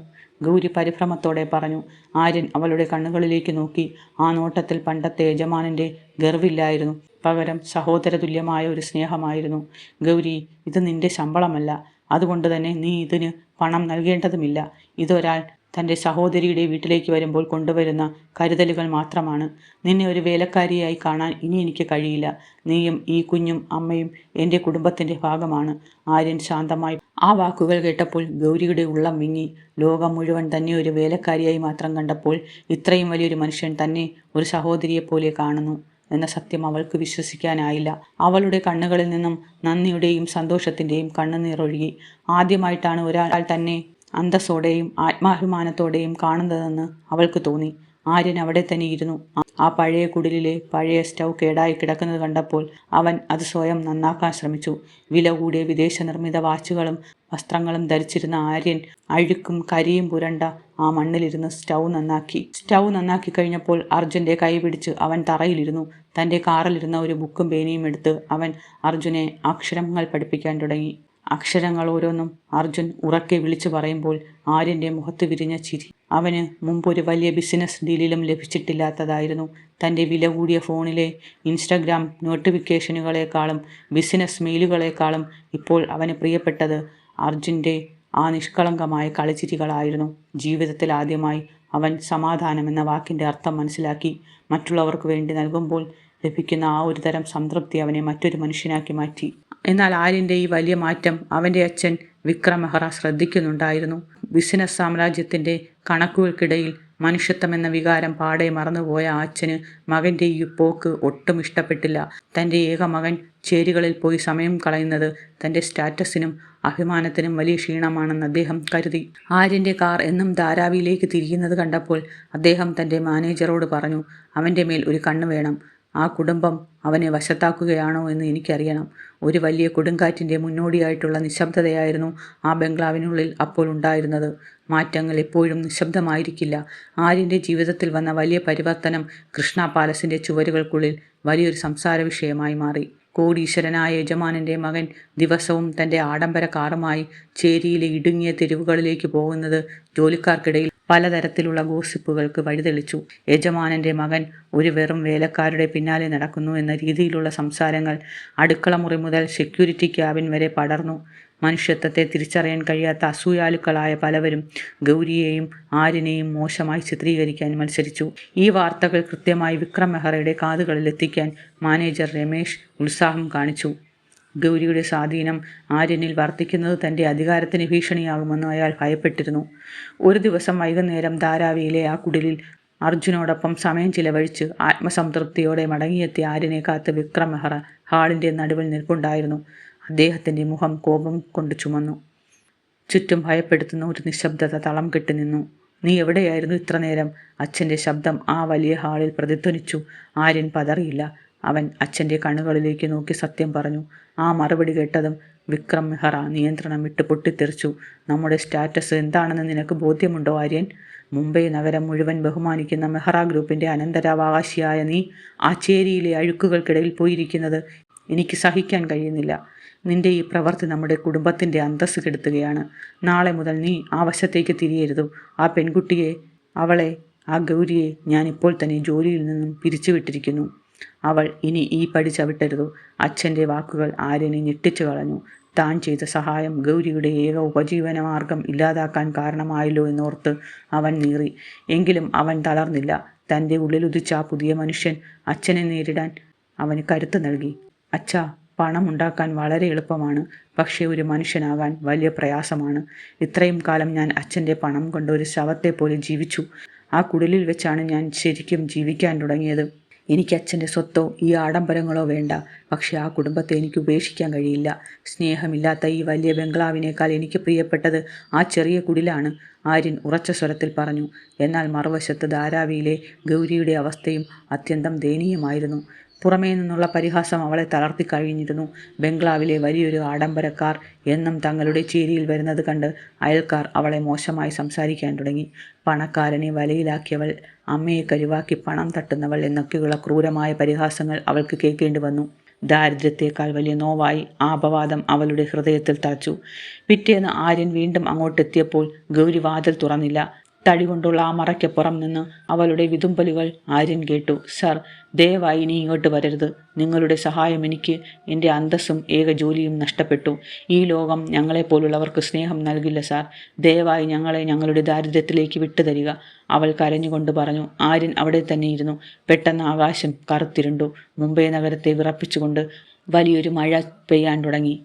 ഗൗരി പരിഭ്രമത്തോടെ പറഞ്ഞു. ആര്യൻ അവളുടെ കണ്ണുകളിലേക്ക് നോക്കി. ആ നോട്ടത്തിൽ പണ്ടത്തെ യജമാനൻ്റെ ഗർവില്ലായിരുന്നു, പകരം സഹോദരതുല്യമായ ഒരു സ്നേഹമായിരുന്നു. ഗൗരി, ഇത് നിന്റെ ശമ്പളമല്ല, അതുകൊണ്ട് തന്നെ നീ ഇതിന് പണം നൽകേണ്ടതുമില്ല. ഇതൊരാൾ തൻ്റെ സഹോദരിയുടെ വീട്ടിലേക്ക് വരുമ്പോൾ കൊണ്ടുവരുന്ന കരുതലുകൾ മാത്രമാണ്. നിന്നെ ഒരു വേലക്കാരിയായി കാണാൻ ഇനി എനിക്ക് കഴിയില്ല. നീയും ഈ കുഞ്ഞും അമ്മയും എൻ്റെ കുടുംബത്തിൻ്റെ ഭാഗമാണ്. ആര്യൻ ശാന്തമായി ആ വാക്കുകൾ കേട്ടപ്പോൾ ഗൗരിയുടെ ഉള്ളം വിങ്ങി. ലോകം മുഴുവൻ തന്നെ ഒരു വേലക്കാരിയായി മാത്രം കണ്ടപ്പോൾ ഇത്രയും വലിയൊരു മനുഷ്യൻ തന്നെ ഒരു സഹോദരിയെപ്പോലെ കാണുന്നു എന്ന സത്യം അവൾക്ക് വിശ്വസിക്കാനായില്ല. അവളുടെ കണ്ണുകളിൽ നിന്നും നന്ദിയുടെയും സന്തോഷത്തിൻ്റെയും കണ്ണുനീരൊഴുകി. ആദ്യമായിട്ടാണ് ഒരാൾ തന്നെ അന്തസ്സോടെയും ആത്മാഭിമാനത്തോടെയും കാണുന്നതെന്ന് അവൾക്ക് തോന്നി. ആര്യൻ അവിടെ തന്നെ ഇരുന്നു. ആ പഴയ കുടിലിലെ പഴയ സ്റ്റൗ കേടായി കിടക്കുന്നത് കണ്ടപ്പോൾ അവൻ അത് സ്വയം നന്നാക്കാൻ ശ്രമിച്ചു. വില കൂടിയ വിദേശ നിർമ്മിത വാച്ചുകളും വസ്ത്രങ്ങളും ധരിച്ചിരുന്ന ആര്യൻ അഴുക്കും കരിയും പുരണ്ട ആ മണ്ണിലിരുന്ന് സ്റ്റൗ നന്നാക്കി കഴിഞ്ഞപ്പോൾ അർജുൻ്റെ കൈ പിടിച്ച് അവൻ തറയിലിരുന്നു. തൻ്റെ കാറിലിരുന്ന ഒരു ബുക്കും പേനയും എടുത്ത് അവൻ അർജുനെ അക്ഷരങ്ങൾ പഠിപ്പിക്കാൻ തുടങ്ങി. അക്ഷരങ്ങൾ ഓരോന്നും അർജുൻ ഉറക്കെ വിളിച്ചു പറയുമ്പോൾ ആര്യൻ്റെ മുഖത്ത് വിരിഞ്ഞ ചിരി അവന് മുമ്പൊരു വലിയ ബിസിനസ് ഡീലിലും ലഭിച്ചിട്ടില്ലാത്തതായിരുന്നു. തൻ്റെ വില കൂടിയ ഫോണിലെ ഇൻസ്റ്റഗ്രാം നോട്ടിഫിക്കേഷനുകളെക്കാളും ബിസിനസ് മെയിലുകളെക്കാളും ഇപ്പോൾ അവന് പ്രിയപ്പെട്ടത് അർജുൻ്റെ ആ നിഷ്കളങ്കമായ കളിച്ചിരികളായിരുന്നു. ജീവിതത്തിൽ ആദ്യമായി അവൻ സമാധാനം എന്ന വാക്കിൻ്റെ അർത്ഥം മനസ്സിലാക്കി. മറ്റുള്ളവർക്ക് വേണ്ടി നൽകുമ്പോൾ ലഭിക്കുന്ന ആ ഒരു തരം സംതൃപ്തി അവനെ മറ്റൊരു മനുഷ്യനാക്കി മാറ്റി. എന്നാൽ ആര്യൻ്റെ ഈ വലിയ മാറ്റം അവൻ്റെ അച്ഛൻ വിക്രം മെഹ്റ ശ്രദ്ധിക്കുന്നുണ്ടായിരുന്നു. ബിസിനസ് സാമ്രാജ്യത്തിൻ്റെ കണക്കുകൾക്കിടയിൽ മനുഷ്യത്വം എന്ന വികാരം പാടെ മറന്നുപോയ ആ അച്ഛന് മകൻ്റെ ഈ പോക്ക് ഒട്ടും ഇഷ്ടപ്പെട്ടില്ല. തൻ്റെ ഏക മകൻ ചേരികളിൽ പോയി സമയം കളയുന്നത് തൻ്റെ സ്റ്റാറ്റസിനും അഭിമാനത്തിനും വലിയ ക്ഷീണമാണെന്ന് അദ്ദേഹം കരുതി. ആര്യൻ്റെ കാർ എന്നും ധാരാവിയിലേക്ക് തിരിയുന്നത് കണ്ടപ്പോൾ അദ്ദേഹം തൻ്റെ മാനേജറോട് പറഞ്ഞു, അവൻ്റെ മേൽ ഒരു കണ്ണ് വേണം. ആ കുടുംബം അവനെ വശത്താക്കുകയാണോ എന്ന് എനിക്കറിയണം. ഒരു വലിയ കൊടുങ്കാറ്റിൻ്റെ മുന്നോടിയായിട്ടുള്ള നിശബ്ദതയായിരുന്നു ആ ബംഗ്ലാവിനുള്ളിൽ അപ്പോൾ ഉണ്ടായിരുന്നത്. മാറ്റങ്ങൾ എപ്പോഴും നിശബ്ദമായിരിക്കില്ല. ആര്യൻ്റെ ജീവിതത്തിൽ വന്ന വലിയ പരിവർത്തനം കൃഷ്ണ പാലസിൻ്റെ ചുവരുകൾക്കുള്ളിൽ വലിയൊരു സംസാര വിഷയമായി മാറി. കോടീശ്വരനായ യജമാനൻ്റെ മകൻ ദിവസവും തൻ്റെ ആഡംബര കാറുമായി ചേരിയിലെ ഇടുങ്ങിയ തെരുവുകളിലേക്ക് പോകുന്നത് ജോലിക്കാർക്കിടയിൽ പലതരത്തിലുള്ള ഗോസിപ്പുകൾക്ക് വഴിതെളിച്ചു. യജമാനൻ്റെ മകൻ ഒരു വെറും വേലക്കാരുടെ പിന്നാലെ നടക്കുന്നു എന്ന രീതിയിലുള്ള സംസാരങ്ങൾ അടുക്കളമുറി മുതൽ സെക്യൂരിറ്റി ക്യാബിൻ വരെ പടർന്നു. മനുഷ്യത്വത്തെ തിരിച്ചറിയാൻ കഴിയാത്ത അസൂയാലുക്കളായ പലവരും ഗൗരിയെയും ആര്യനെയും മോശമായി ചിത്രീകരിക്കാൻ മത്സരിച്ചു. ഈ വാർത്തകൾ കൃത്യമായി വിക്രം മെഹ്റയുടെ കാതുകളിൽ എത്തിക്കാൻ മാനേജർ രമേശ് ഉത്സാഹം കാണിച്ചു. ഗൗരിയുടെ സ്വാധീനം ആര്യനിൽ വർദ്ധിക്കുന്നത് തൻ്റെ അധികാരത്തിന് ഭീഷണിയാകുമെന്ന് അയാൾ ഭയപ്പെട്ടിരുന്നു. ഒരു ദിവസം വൈകുന്നേരം ധാരാവിയിലെ ആ കുടിലിൽ അർജുനോടൊപ്പം സമയം ചിലവഴിച്ച് ആത്മസംതൃപ്തിയോടെ മടങ്ങിയെത്തിയ ആര്യനെ കാത്ത് വിക്രം മെഹ്റ ഹാളിൻ്റെ നടുവിൽ നിൽപ്പുണ്ടായിരുന്നു. അദ്ദേഹത്തിൻ്റെ മുഖം കോപം കൊണ്ട് ചുമന്നു. ചുറ്റും ഭയപ്പെടുത്തുന്ന ഒരു നിശബ്ദത തളം കെട്ടി നിന്നു. നീ എവിടെയായിരുന്നു ഇത്ര നേരം? അച്ഛൻ്റെ ശബ്ദം ആ വലിയ ഹാളിൽ പ്രതിധ്വനിച്ചു. ആര്യൻ പതറിയില്ല. അവൻ അച്ഛൻ്റെ കണ്ണുകളിലേക്ക് നോക്കി സത്യം പറഞ്ഞു. ആ മറുപടി കേട്ടതും വിക്രം മെഹ്റ നിയന്ത്രണം വിട്ട് പൊട്ടിത്തെറിച്ചു. നമ്മുടെ സ്റ്റാറ്റസ് എന്താണെന്ന് നിനക്ക് ബോധ്യമുണ്ടോ ആര്യൻ? മുംബൈ നഗരം മുഴുവൻ ബഹുമാനിക്കുന്ന മെഹ്റ ഗ്രൂപ്പിൻ്റെ അനന്തരാവകാശിയായ നീ ആ ചേരിയിലെ അഴുക്കുകൾക്കിടയിൽ പോയിരിക്കുന്നത് എനിക്ക് സഹിക്കാൻ കഴിയുന്നില്ല. നിന്റെ ഈ പ്രവൃത്തി നമ്മുടെ കുടുംബത്തിൻ്റെ അന്തസ്സ് കെടുത്തുകയാണ്. നാളെ മുതൽ നീ ആ വശത്തേക്ക് തിരിയരുത്. ആ പെൺകുട്ടിയെ, അവളെ, ആ ഗൗരിയെ ഞാൻ ഇപ്പോൾ തന്നെ ജോലിയിൽ നിന്നും പിരിച്ചുവിട്ടിരിക്കുന്നു. അവൾ ഇനി ഈ പടി ചവിട്ടരുത്. അച്ഛൻ്റെ വാക്കുകൾ ആര്യനെ ഞെട്ടിച്ചു കളഞ്ഞു. താൻ ചെയ്ത സഹായം ഗൗരിയുടെ ഏക ഉപജീവന മാർഗം ഇല്ലാതാക്കാൻ കാരണമായല്ലോ എന്നോർത്ത് അവൻ നീറി. എങ്കിലും അവൻ തളർന്നില്ല. തൻ്റെ ഉള്ളിലുദിച്ച ആ പുതിയ മനുഷ്യൻ അച്ഛനെ നേരിടാൻ അവന് കരുത്ത് നൽകി. അച്ഛാ, പണമുണ്ടാക്കാൻ വളരെ എളുപ്പമാണ്, പക്ഷേ ഒരു മനുഷ്യനാകാൻ വലിയ പ്രയാസമാണ്. ഇത്രയും കാലം ഞാൻ അച്ഛൻ്റെ പണം കൊണ്ട് ഒരു ശവത്തെ പോലെ ജീവിച്ചു. ആ കുടിലിൽ വെച്ചാണ് ഞാൻ ശരിക്കും ജീവിക്കാൻ തുടങ്ങിയത്. എനിക്ക് അച്ഛൻ്റെ സ്വത്തോ ഈ ആഡംബരങ്ങളോ വേണ്ട, പക്ഷേ ആ കുടുംബത്തെ എനിക്ക് ഉപേക്ഷിക്കാൻ കഴിയില്ല. സ്നേഹമില്ലാത്ത ഈ വലിയ ബംഗ്ലാവിനേക്കാൾ എനിക്ക് പ്രിയപ്പെട്ടത് ആ ചെറിയ കുടിലാണ്, ആര്യൻ ഉറച്ച സ്വരത്തിൽ പറഞ്ഞു. എന്നാൽ മറുവശത്ത് ധാരാവിയിലെ ഗൗരിയുടെ അവസ്ഥയും അത്യന്തം ദയനീയമായിരുന്നു. പുറമേ നിന്നുള്ള പരിഹാസം അവളെ തളർത്തി കഴിഞ്ഞിരുന്നു. ബംഗ്ലാവിലെ വലിയൊരു ആഡംബരക്കാർ എന്നും തങ്ങളുടെ ചേരിയിൽ വരുന്നത് കണ്ട് അയൽക്കാർ അവളെ മോശമായി സംസാരിക്കാൻ തുടങ്ങി. പണക്കാരനെ വലയിലാക്കിയവൾ, അമ്മയെ കരുവാക്കി പണം തട്ടുന്നവൾ എന്നൊക്കെയുള്ള ക്രൂരമായ പരിഹാസങ്ങൾ അവൾക്ക് കേൾക്കേണ്ടി വന്നു. ദാരിദ്ര്യത്തേക്കാൾ വലിയ നോവായി ആ അപവാദം അവളുടെ ഹൃദയത്തിൽ തറച്ചു. പിറ്റേന്ന് ആര്യൻ വീണ്ടും അങ്ങോട്ടെത്തിയപ്പോൾ ഗൗരി വാതിൽ തുറന്നില്ല. തടി കൊണ്ടുള്ള ആ മറയ്ക്കപ്പുറം നിന്ന് അവളുടെ വിതുമ്പലുകൾ ആര്യൻ കേട്ടു. സർ, ദയവായി ഇനി ഇങ്ങോട്ട് വരരുത്. നിങ്ങളുടെ സഹായം എനിക്ക് എൻ്റെ അന്തസ്സും ഏക ജോലിയും നഷ്ടപ്പെട്ടു. ഈ ലോകം ഞങ്ങളെപ്പോലുള്ളവർക്ക് സ്നേഹം നൽകില്ല സാർ. ദയവായി ഞങ്ങളെ ഞങ്ങളുടെ ദാരിദ്ര്യത്തിലേക്ക് വിട്ടുതരിക, അവൾ കരഞ്ഞുകൊണ്ട് പറഞ്ഞു. ആര്യൻ അവിടെ തന്നെ ഇരുന്നു. പെട്ടെന്ന് ആകാശം കറുത്തിരുണ്ടു. മുംബൈ നഗരത്തെ വിറപ്പിച്ചുകൊണ്ട് വലിയൊരു മഴ പെയ്യാൻ തുടങ്ങി.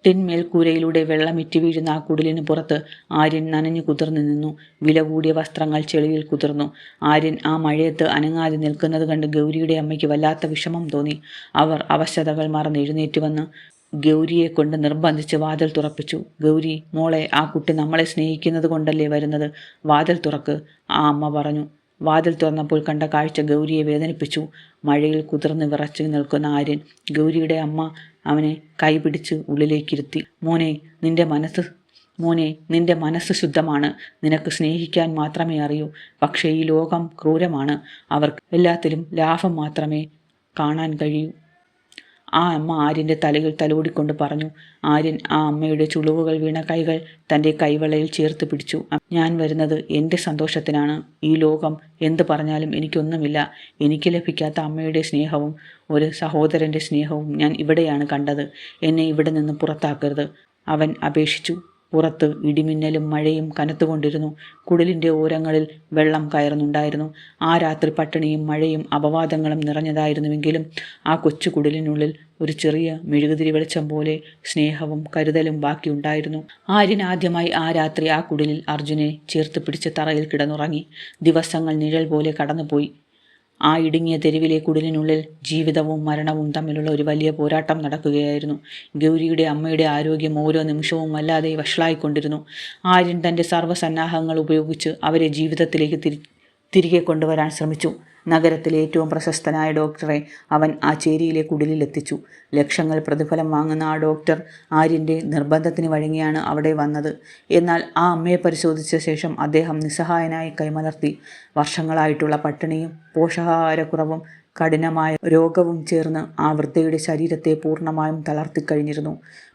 ടിൻമേൽക്കൂരയിലൂടെ വെള്ളമിറ്റി വീഴുന്ന ആ കുടിലിന് പുറത്ത് ആര്യൻ നനഞ്ഞു കുതിർന്നു നിന്നു. വില കൂടിയ വസ്ത്രങ്ങൾ ചെളിയിൽ കുതിർന്നു. ആര്യൻ ആ മഴയത്ത് അനങ്ങാതെ നിൽക്കുന്നത് കണ്ട് ഗൗരിയുടെ അമ്മയ്ക്ക് വല്ലാത്ത വിഷമം തോന്നി. അവർ അവശതകൾ മറന്ന് എഴുന്നേറ്റ് വന്ന് ഗൗരിയെ കൊണ്ട് നിർബന്ധിച്ച് വാതിൽ തുറപ്പിച്ചു. ഗൗരി മോളെ, ആ കുട്ടി നമ്മളെ സ്നേഹിക്കുന്നത് കൊണ്ടല്ലേ വരുന്നത്, വാതിൽ തുറക്ക്, ആ അമ്മ പറഞ്ഞു. വാതിൽ തുറന്നപ്പോൾ കണ്ട കാഴ്ച ഗൗരിയെ വേദനിപ്പിച്ചു. മഴയിൽ കുതിർന്ന് വിറച്ചു നിൽക്കുന്ന ആര്യൻ ഗൗരിയുടെ അമ്മ അവനെ കൈപിടിച്ച് ഉള്ളിലേക്കിരുത്തി. മോനെ, നിന്റെ മനസ്സ് ശുദ്ധമാണ്. നിനക്ക് സ്നേഹിക്കാൻ മാത്രമേ അറിയൂ. പക്ഷേ ഈ ലോകം ക്രൂരമാണ്. അവർക്ക് എല്ലാത്തിലും ലാഭം മാത്രമേ കാണാൻ കഴിയൂ. ആ അമ്മ ആര്യൻ്റെ തലയിൽ തലോടിക്കൊണ്ട് പറഞ്ഞു. ആര്യൻ ആ അമ്മയുടെ ചുളിവുകൾ വീണ കൈകൾ തൻ്റെ കൈവളയിൽ ചേർത്ത് പിടിച്ചു. ഞാൻ വരുന്നത് എൻ്റെ സന്തോഷത്തിനാണ്. ഈ ലോകം എന്ത് പറഞ്ഞാലും എനിക്കൊന്നുമില്ല. എനിക്ക് ലഭിക്കാത്ത അമ്മയുടെ സ്നേഹവും ഒരു സഹോദരൻ്റെ സ്നേഹവും ഞാൻ ഇവിടെയാണ് കണ്ടത്. എന്നെ ഇവിടെ നിന്ന് പുറത്താക്കരുത്, അവൻ അപേക്ഷിച്ചു. പുറത്ത് ഇടിമിന്നലും മഴയും കനത്തുകൊണ്ടിരുന്നു. കുടിലിൻ്റെ ഓരങ്ങളിൽ വെള്ളം കയറുന്നുണ്ടായിരുന്നു. ആ രാത്രി പട്ടിണിയും മഴയും അപവാദങ്ങളും നിറഞ്ഞതായിരുന്നുവെങ്കിലും ആ കൊച്ചു കുടിലിനുള്ളിൽ ഒരു ചെറിയ മെഴുകുതിരി വെളിച്ചം പോലെ സ്നേഹവും കരുതലും ബാക്കിയുണ്ടായിരുന്നു. ആര്യൻ ആദ്യമായി ആ രാത്രി ആ കുടിലിൽ അർജുനെ ചേർത്ത് പിടിച്ച് തറയിൽ കിടന്നുറങ്ങി. ദിവസങ്ങൾ നിഴൽ പോലെ കടന്നുപോയി. ആ ഇടുങ്ങിയ തെരുവിലെ കുടിലിനുള്ളിൽ ജീവിതവും മരണവും തമ്മിലുള്ള ഒരു വലിയ പോരാട്ടം നടക്കുകയായിരുന്നു. ഗൗരിയുടെ അമ്മയുടെ ആരോഗ്യം ഓരോ നിമിഷവും വല്ലാതെ വഷളായിക്കൊണ്ടിരുന്നു. ആര്യൻ തൻ്റെ സർവ്വസന്നാഹങ്ങൾ ഉപയോഗിച്ച് അവരെ ജീവിതത്തിലേക്ക് തിരികെ കൊണ്ടുവരാൻ ശ്രമിച്ചു. നഗരത്തിലെ ഏറ്റവും പ്രശസ്തനായ ഡോക്ടറെ അവൻ ആ ചേരിയിലെ കുടിലിലെത്തിച്ചു. ലക്ഷങ്ങൾ പ്രതിഫലം വാങ്ങുന്ന ആ ഡോക്ടർ ആര്യൻ്റെ നിർബന്ധത്തിന് വഴങ്ങിയാണ് അവിടെ വന്നത്. എന്നാൽ ആ അമ്മയെ പരിശോധിച്ച ശേഷം അദ്ദേഹം നിസ്സഹായനായി കൈമലർത്തി. വർഷങ്ങളായിട്ടുള്ള പട്ടിണിയും പോഷകാഹാരക്കുറവും കഠിനമായ രോഗവും ചേർന്ന് ആ വൃദ്ധയുടെ ശരീരത്തെ പൂർണ്ണമായും തളർത്തിക്കഴിഞ്ഞിരുന്നു.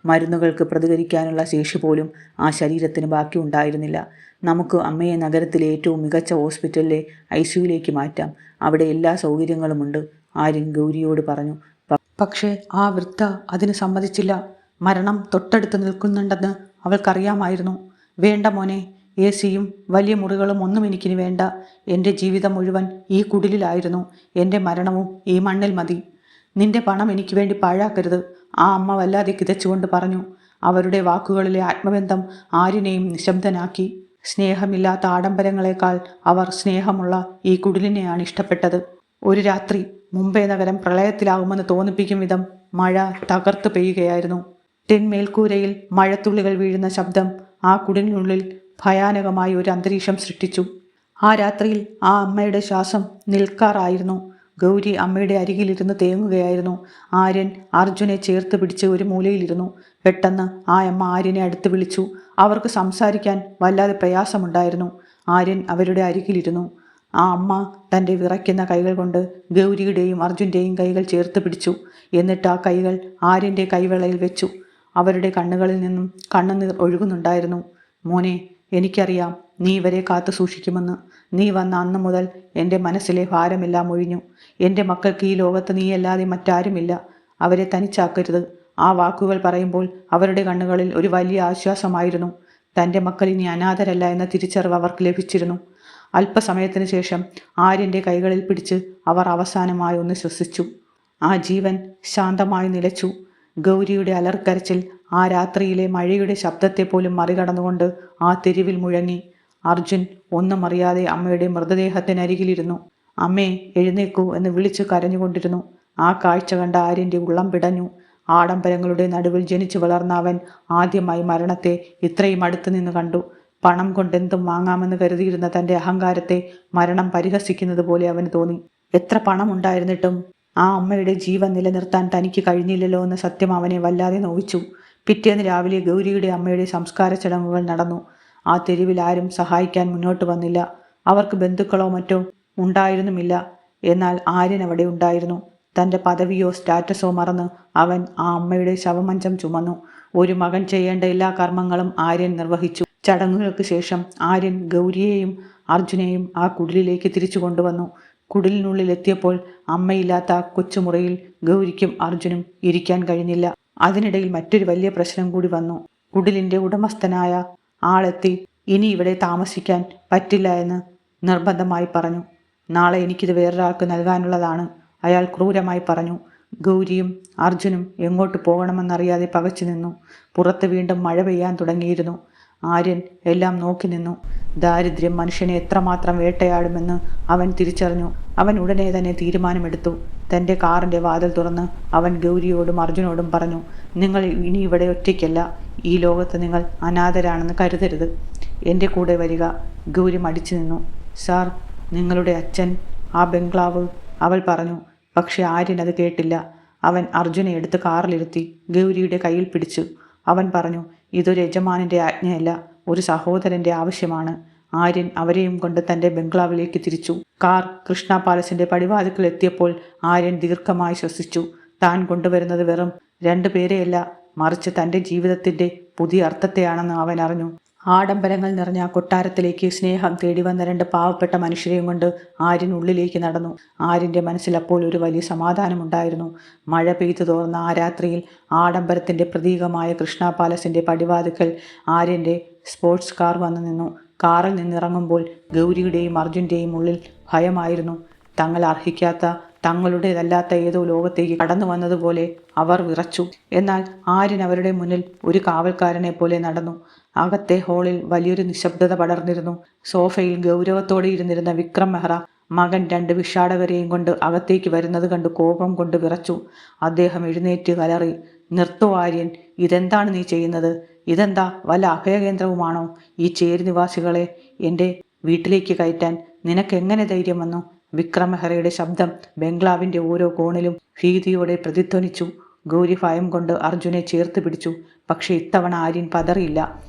മരുന്നുകൾക്ക് പ്രതികരിക്കാനുള്ള ശേഷി പോലും ആ ശരീരത്തിന് ബാക്കിയുണ്ടായിരുന്നില്ല. നമുക്ക് അമ്മയെ നഗരത്തിലെ ഏറ്റവും മികച്ച ഹോസ്പിറ്റലിലെ ICUയിലേക്ക് മാറ്റാം. അവിടെ എല്ലാ സൗകര്യങ്ങളുമുണ്ട്, ആര്യൻ ഗൗരിയോട് പറഞ്ഞു. പക്ഷേ ആ വൃദ്ധ അതിന് സമ്മതിച്ചില്ല. മരണം തൊട്ടടുത്ത് നിൽക്കുന്നുണ്ടെന്ന് അവൾക്കറിയാമായിരുന്നു. വേണ്ട മോനെ, AC-യും വലിയ മുറികളും ഒന്നും എനിക്കിനി വേണ്ട. എൻ്റെ ജീവിതം മുഴുവൻ ഈ കുടിലിലായിരുന്നു. എൻ്റെ മരണവും ഈ മണ്ണിൽ മതി. നിന്റെ പണം എനിക്ക് വേണ്ടി പാഴാക്കരുത്, ആ അമ്മ വല്ലാതെ കിതച്ചുകൊണ്ട് പറഞ്ഞു. അവരുടെ വാക്കുകളിലെ ആത്മബന്ധം ആര്യനെയും നിശബ്ദനാക്കി. സ്നേഹമില്ലാത്ത ആഡംബരങ്ങളെക്കാൾ അവർ സ്നേഹമുള്ള ഈ കുടിലിനെയാണ് ഇഷ്ടപ്പെട്ടത്. ഒരു രാത്രി മുംബൈ നഗരം പ്രളയത്തിലാകുമെന്ന് തോന്നിപ്പിക്കും വിധം മഴ തകർത്ത് പെയ്യുകയായിരുന്നു. ടിൻ മേൽക്കൂരയിൽ മഴത്തുള്ളികൾ വീഴുന്ന ശബ്ദം ആ കുടിലിനുള്ളിൽ ഭയാനകമായി ഒരു അന്തരീക്ഷം സൃഷ്ടിച്ചു. ആ രാത്രിയിൽ ആ അമ്മയുടെ ശ്വാസം നിൽക്കാറായിരുന്നു. ഗൗരി അമ്മയുടെ അരികിലിരുന്ന് തേങ്ങുകയായിരുന്നു. ആര്യൻ അർജുനെ ചേർത്ത് പിടിച്ച് ഒരു മൂലയിലിരുന്നു. പെട്ടെന്ന് ആ അമ്മ ആര്യനെ അടുത്ത് വിളിച്ചു. അവർക്ക് സംസാരിക്കാൻ വല്ലാതെ പ്രയാസമുണ്ടായിരുന്നു. ആര്യൻ അവരുടെ അരികിലിരുന്നു. ആ അമ്മ തൻ്റെ വിറയ്ക്കുന്ന കൈകൾ കൊണ്ട് ഗൗരിയുടെയും അർജുൻ്റെയും കൈകൾ ചേർത്ത് പിടിച്ചു. എന്നിട്ട് ആ കൈകൾ ആര്യൻ്റെ കൈവെള്ളയിൽ വെച്ചു. അവരുടെ കണ്ണുകളിൽ നിന്നും കണ്ണുനീർ ഒഴുകുന്നുണ്ടായിരുന്നു. മോനെ, എനിക്കറിയാം നീ ഇവരെ കാത്തു സൂക്ഷിക്കുമെന്ന്. നീ വന്ന അന്ന് മുതൽ എൻ്റെ മനസ്സിലെ ഭാരമെല്ലാം ഒഴിഞ്ഞു. എൻ്റെ മക്കൾക്ക് ഈ ലോകത്ത് നീയല്ലാതെ മറ്റാരുമില്ല. അവരെ തനിച്ചാക്കരുത്. ആ വാക്കുകൾ പറയുമ്പോൾ അവരുടെ കണ്ണുകളിൽ ഒരു വലിയ ആശ്വാസമായിരുന്നു. തൻ്റെ മക്കൾ ഇനി അനാഥരല്ല എന്ന തിരിച്ചറിവ് അവർക്ക് ലഭിച്ചിരുന്നു. അല്പസമയത്തിന് ശേഷം ആര്യൻ്റെ കൈകളിൽ പിടിച്ച് അവർ അവസാനമായി ഒന്ന് ശ്വസിച്ചു. ആ ജീവൻ ശാന്തമായി നിലച്ചു. ഗൗരിയുടെ അലർക്കരച്ചിൽ ആ രാത്രിയിലെ മഴയുടെ ശബ്ദത്തെ പോലും മറികടന്നുകൊണ്ട് ആ തെരുവിൽ മുഴങ്ങി. അർജുൻ ഒന്നും അറിയാതെ അമ്മയുടെ മൃതദേഹത്തിനരികിലിരുന്നു. അമ്മേ, എഴുന്നേക്കൂ എന്ന് വിളിച്ചു കരഞ്ഞുകൊണ്ടിരുന്നു. ആ കാഴ്ച കണ്ട ആര്യൻ്റെ ഉള്ളം പിടഞ്ഞു. ആഡംബരങ്ങളുടെ നടുവിൽ ജനിച്ചു വളർന്ന അവൻ ആദ്യമായി മരണത്തെ ഇത്രയും അടുത്തു നിന്ന് കണ്ടു. പണം കൊണ്ടെന്തും വാങ്ങാമെന്ന് കരുതിയിരുന്ന തൻ്റെ അഹങ്കാരത്തെ മരണം പരിഹസിക്കുന്നത് പോലെ അവന് തോന്നി. എത്ര പണമുണ്ടായിരുന്നിട്ടും ആ അമ്മയുടെ ജീവൻ നിലനിർത്താൻ തനിക്ക് കഴിഞ്ഞില്ലല്ലോ എന്ന സത്യം അവനെ വല്ലാതെ നോവിച്ചു. പിറ്റേന്ന് രാവിലെ ഗൗരിയുടെ അമ്മയുടെ സംസ്കാര ചടങ്ങുകൾ നടന്നു. ആ തെരുവിൽ ആരും സഹായിക്കാൻ മുന്നോട്ട് വന്നില്ല. അവർക്ക് ബന്ധുക്കളോ മറ്റോ ഉണ്ടായിരുന്നുമില്ല. എന്നാൽ ആര്യൻ അവിടെ ഉണ്ടായിരുന്നു. തൻ്റെ പദവിയോ സ്റ്റാറ്റസോ മറന്ന് അവൻ ആ അമ്മയുടെ ശവമഞ്ചം ചുമന്നു. ഒരു മകൻ ചെയ്യേണ്ട എല്ലാ കർമ്മങ്ങളും ആര്യൻ നിർവഹിച്ചു. ചടങ്ങുകൾക്ക് ശേഷം ആര്യൻ ഗൗരിയെയും അർജുനെയും ആ കുടിലിലേക്ക് തിരിച്ചു കൊണ്ടുവന്നു. കുടിലിനുള്ളിലെത്തിയപ്പോൾ അമ്മയില്ലാത്ത ആ കൊച്ചുമുറിയിൽ ഗൗരിക്കും അർജുനും ഇരിക്കാൻ കഴിഞ്ഞില്ല. അതിനിടയിൽ മറ്റൊരു വലിയ പ്രശ്നം കൂടി വന്നു. കുടിലിൻ്റെ ഉടമസ്ഥനായ ആളെത്തി ഇനി ഇവിടെ താമസിക്കാൻ പറ്റില്ല എന്ന് നിർബന്ധമായി പറഞ്ഞു. നാളെ എനിക്കിത് വേറൊരാൾക്ക് നൽകാനുള്ളതാണ്, അയാൾ ക്രൂരമായി പറഞ്ഞു. ഗൗരിയും അർജുനും എങ്ങോട്ട് പോകണമെന്നറിയാതെ പകച്ചു നിന്നു. പുറത്ത് വീണ്ടും മഴ പെയ്യാൻ തുടങ്ങിയിരുന്നു. ആര്യൻ എല്ലാം നോക്കി നിന്നു. ദാരിദ്ര്യം മനുഷ്യനെ എത്രമാത്രം വേട്ടയാടുമെന്ന് അവൻ തിരിച്ചറിഞ്ഞു. അവൻ ഉടനെ തന്നെ തീരുമാനമെടുത്തു. തൻ്റെ കാറിൻ്റെ വാതിൽ തുറന്ന് അവൻ ഗൗരിയോടും അർജുനോടും പറഞ്ഞു, നിങ്ങൾ ഇനി ഇവിടെ ഒറ്റയ്ക്കല്ല. ഈ ലോകത്ത് നിങ്ങൾ അനാഥരാണെന്ന് കരുതരുത്. എൻ്റെ കൂടെ വരിക. ഗൗരി മടിച്ചു നിന്നു. സാർ, നിങ്ങളുടെ അച്ഛൻ ആ ബംഗ്ലാവ്, അവൾ പറഞ്ഞു. പക്ഷെ ആര്യൻ അത് കേട്ടില്ല. അവൻ അർജുനെ എടുത്ത് കാറിലിരുത്തി ഗൗരിയുടെ കയ്യിൽ പിടിച്ചു. അവൻ പറഞ്ഞു, ഇതൊരു യജമാനൻ്റെ ആജ്ഞയല്ല, ഒരു സഹോദരൻ്റെ ആവശ്യമാണ്. ആര്യൻ അവരെയും കൊണ്ട് തൻ്റെ ബംഗ്ലാവിലേക്ക് തിരിച്ചു. കാർ കൃഷ്ണ പാലസിൻ്റെ പടിവാതിൽക്കൽ എത്തിയപ്പോൾ ആര്യൻ ദീർഘമായി ശ്വസിച്ചു. താൻ കൊണ്ടുവരുന്നത് വെറും 2 പേരെയല്ല, മറിച്ച് തൻ്റെ ജീവിതത്തിൻ്റെ പുതിയ അർത്ഥത്തെയാണെന്ന് അവൻ അറിഞ്ഞു. ആഡംബരങ്ങൾ നിറഞ്ഞ ആ കൊട്ടാരത്തിലേക്ക് സ്നേഹം തേടി വന്ന 2 പാവപ്പെട്ട മനുഷ്യരെയും കൊണ്ട് ആര്യൻ ഉള്ളിലേക്ക് നടന്നു. ആര്യൻ്റെ മനസ്സിൽ അപ്പോൾ ഒരു വലിയ സമാധാനമുണ്ടായിരുന്നു. മഴ പെയ്തു തോർന്ന ആ രാത്രിയിൽ ആഡംബരത്തിൻ്റെ പ്രതീകമായ കൃഷ്ണ പാലസിൻ്റെ പടിവാതിൽക്കൽ ആര്യൻ്റെ സ്പോർട്സ് കാർ വന്നു നിന്നു. കാറിൽ നിന്നിറങ്ങുമ്പോൾ ഗൗരിയുടെയും അർജുൻ്റെയും ഉള്ളിൽ ഭയമായിരുന്നു. തങ്ങൾ അർഹിക്കാത്ത, തങ്ങളുടേതല്ലാത്ത ഏതോ ലോകത്തേക്ക് കടന്നു വന്നതുപോലെ അവർ വിറച്ചു. എന്നാൽ ആര്യൻ അവരുടെ മുന്നിൽ ഒരു കാവൽക്കാരനെ പോലെ നടന്നു. അകത്തെ ഹാളിൽ വലിയൊരു നിശബ്ദത പടർന്നിരുന്നു. സോഫയിൽ ഗൗരവത്തോടെ ഇരുന്നിരുന്ന വിക്രം മെഹ്റ മകൻ 2 ഭിക്ഷാടകരെയും കൊണ്ട് അകത്തേക്ക് വരുന്നത് കണ്ട് കോപം കൊണ്ട് വിറച്ചു. അദ്ദേഹം എഴുന്നേറ്റ് കലറി, "നിർത്തൂ ആര്യൻ, ഇതെന്താണ് നീ ചെയ്യുന്നത്? ഇതെന്താ വല്ല അഭയകേന്ദ്രവുമാണോ? ഈ ചേരിനിവാസികളെ എൻ്റെ വീട്ടിലേക്ക് കയറ്റാൻ നിനക്കെങ്ങനെ ധൈര്യം വന്നു?" വിക്രം മെഹ്റയുടെ ശബ്ദം ബംഗ്ലാവിൻ്റെ ഓരോ കോണിലും ഭീതിയോടെ പ്രതിധ്വനിച്ചു. ഗൗരി ഭയം കൊണ്ട് അർജുനെ ചേർത്ത് പിടിച്ചു. പക്ഷെ ഇത്തവണ ആര്യൻ പതറിയില്ല.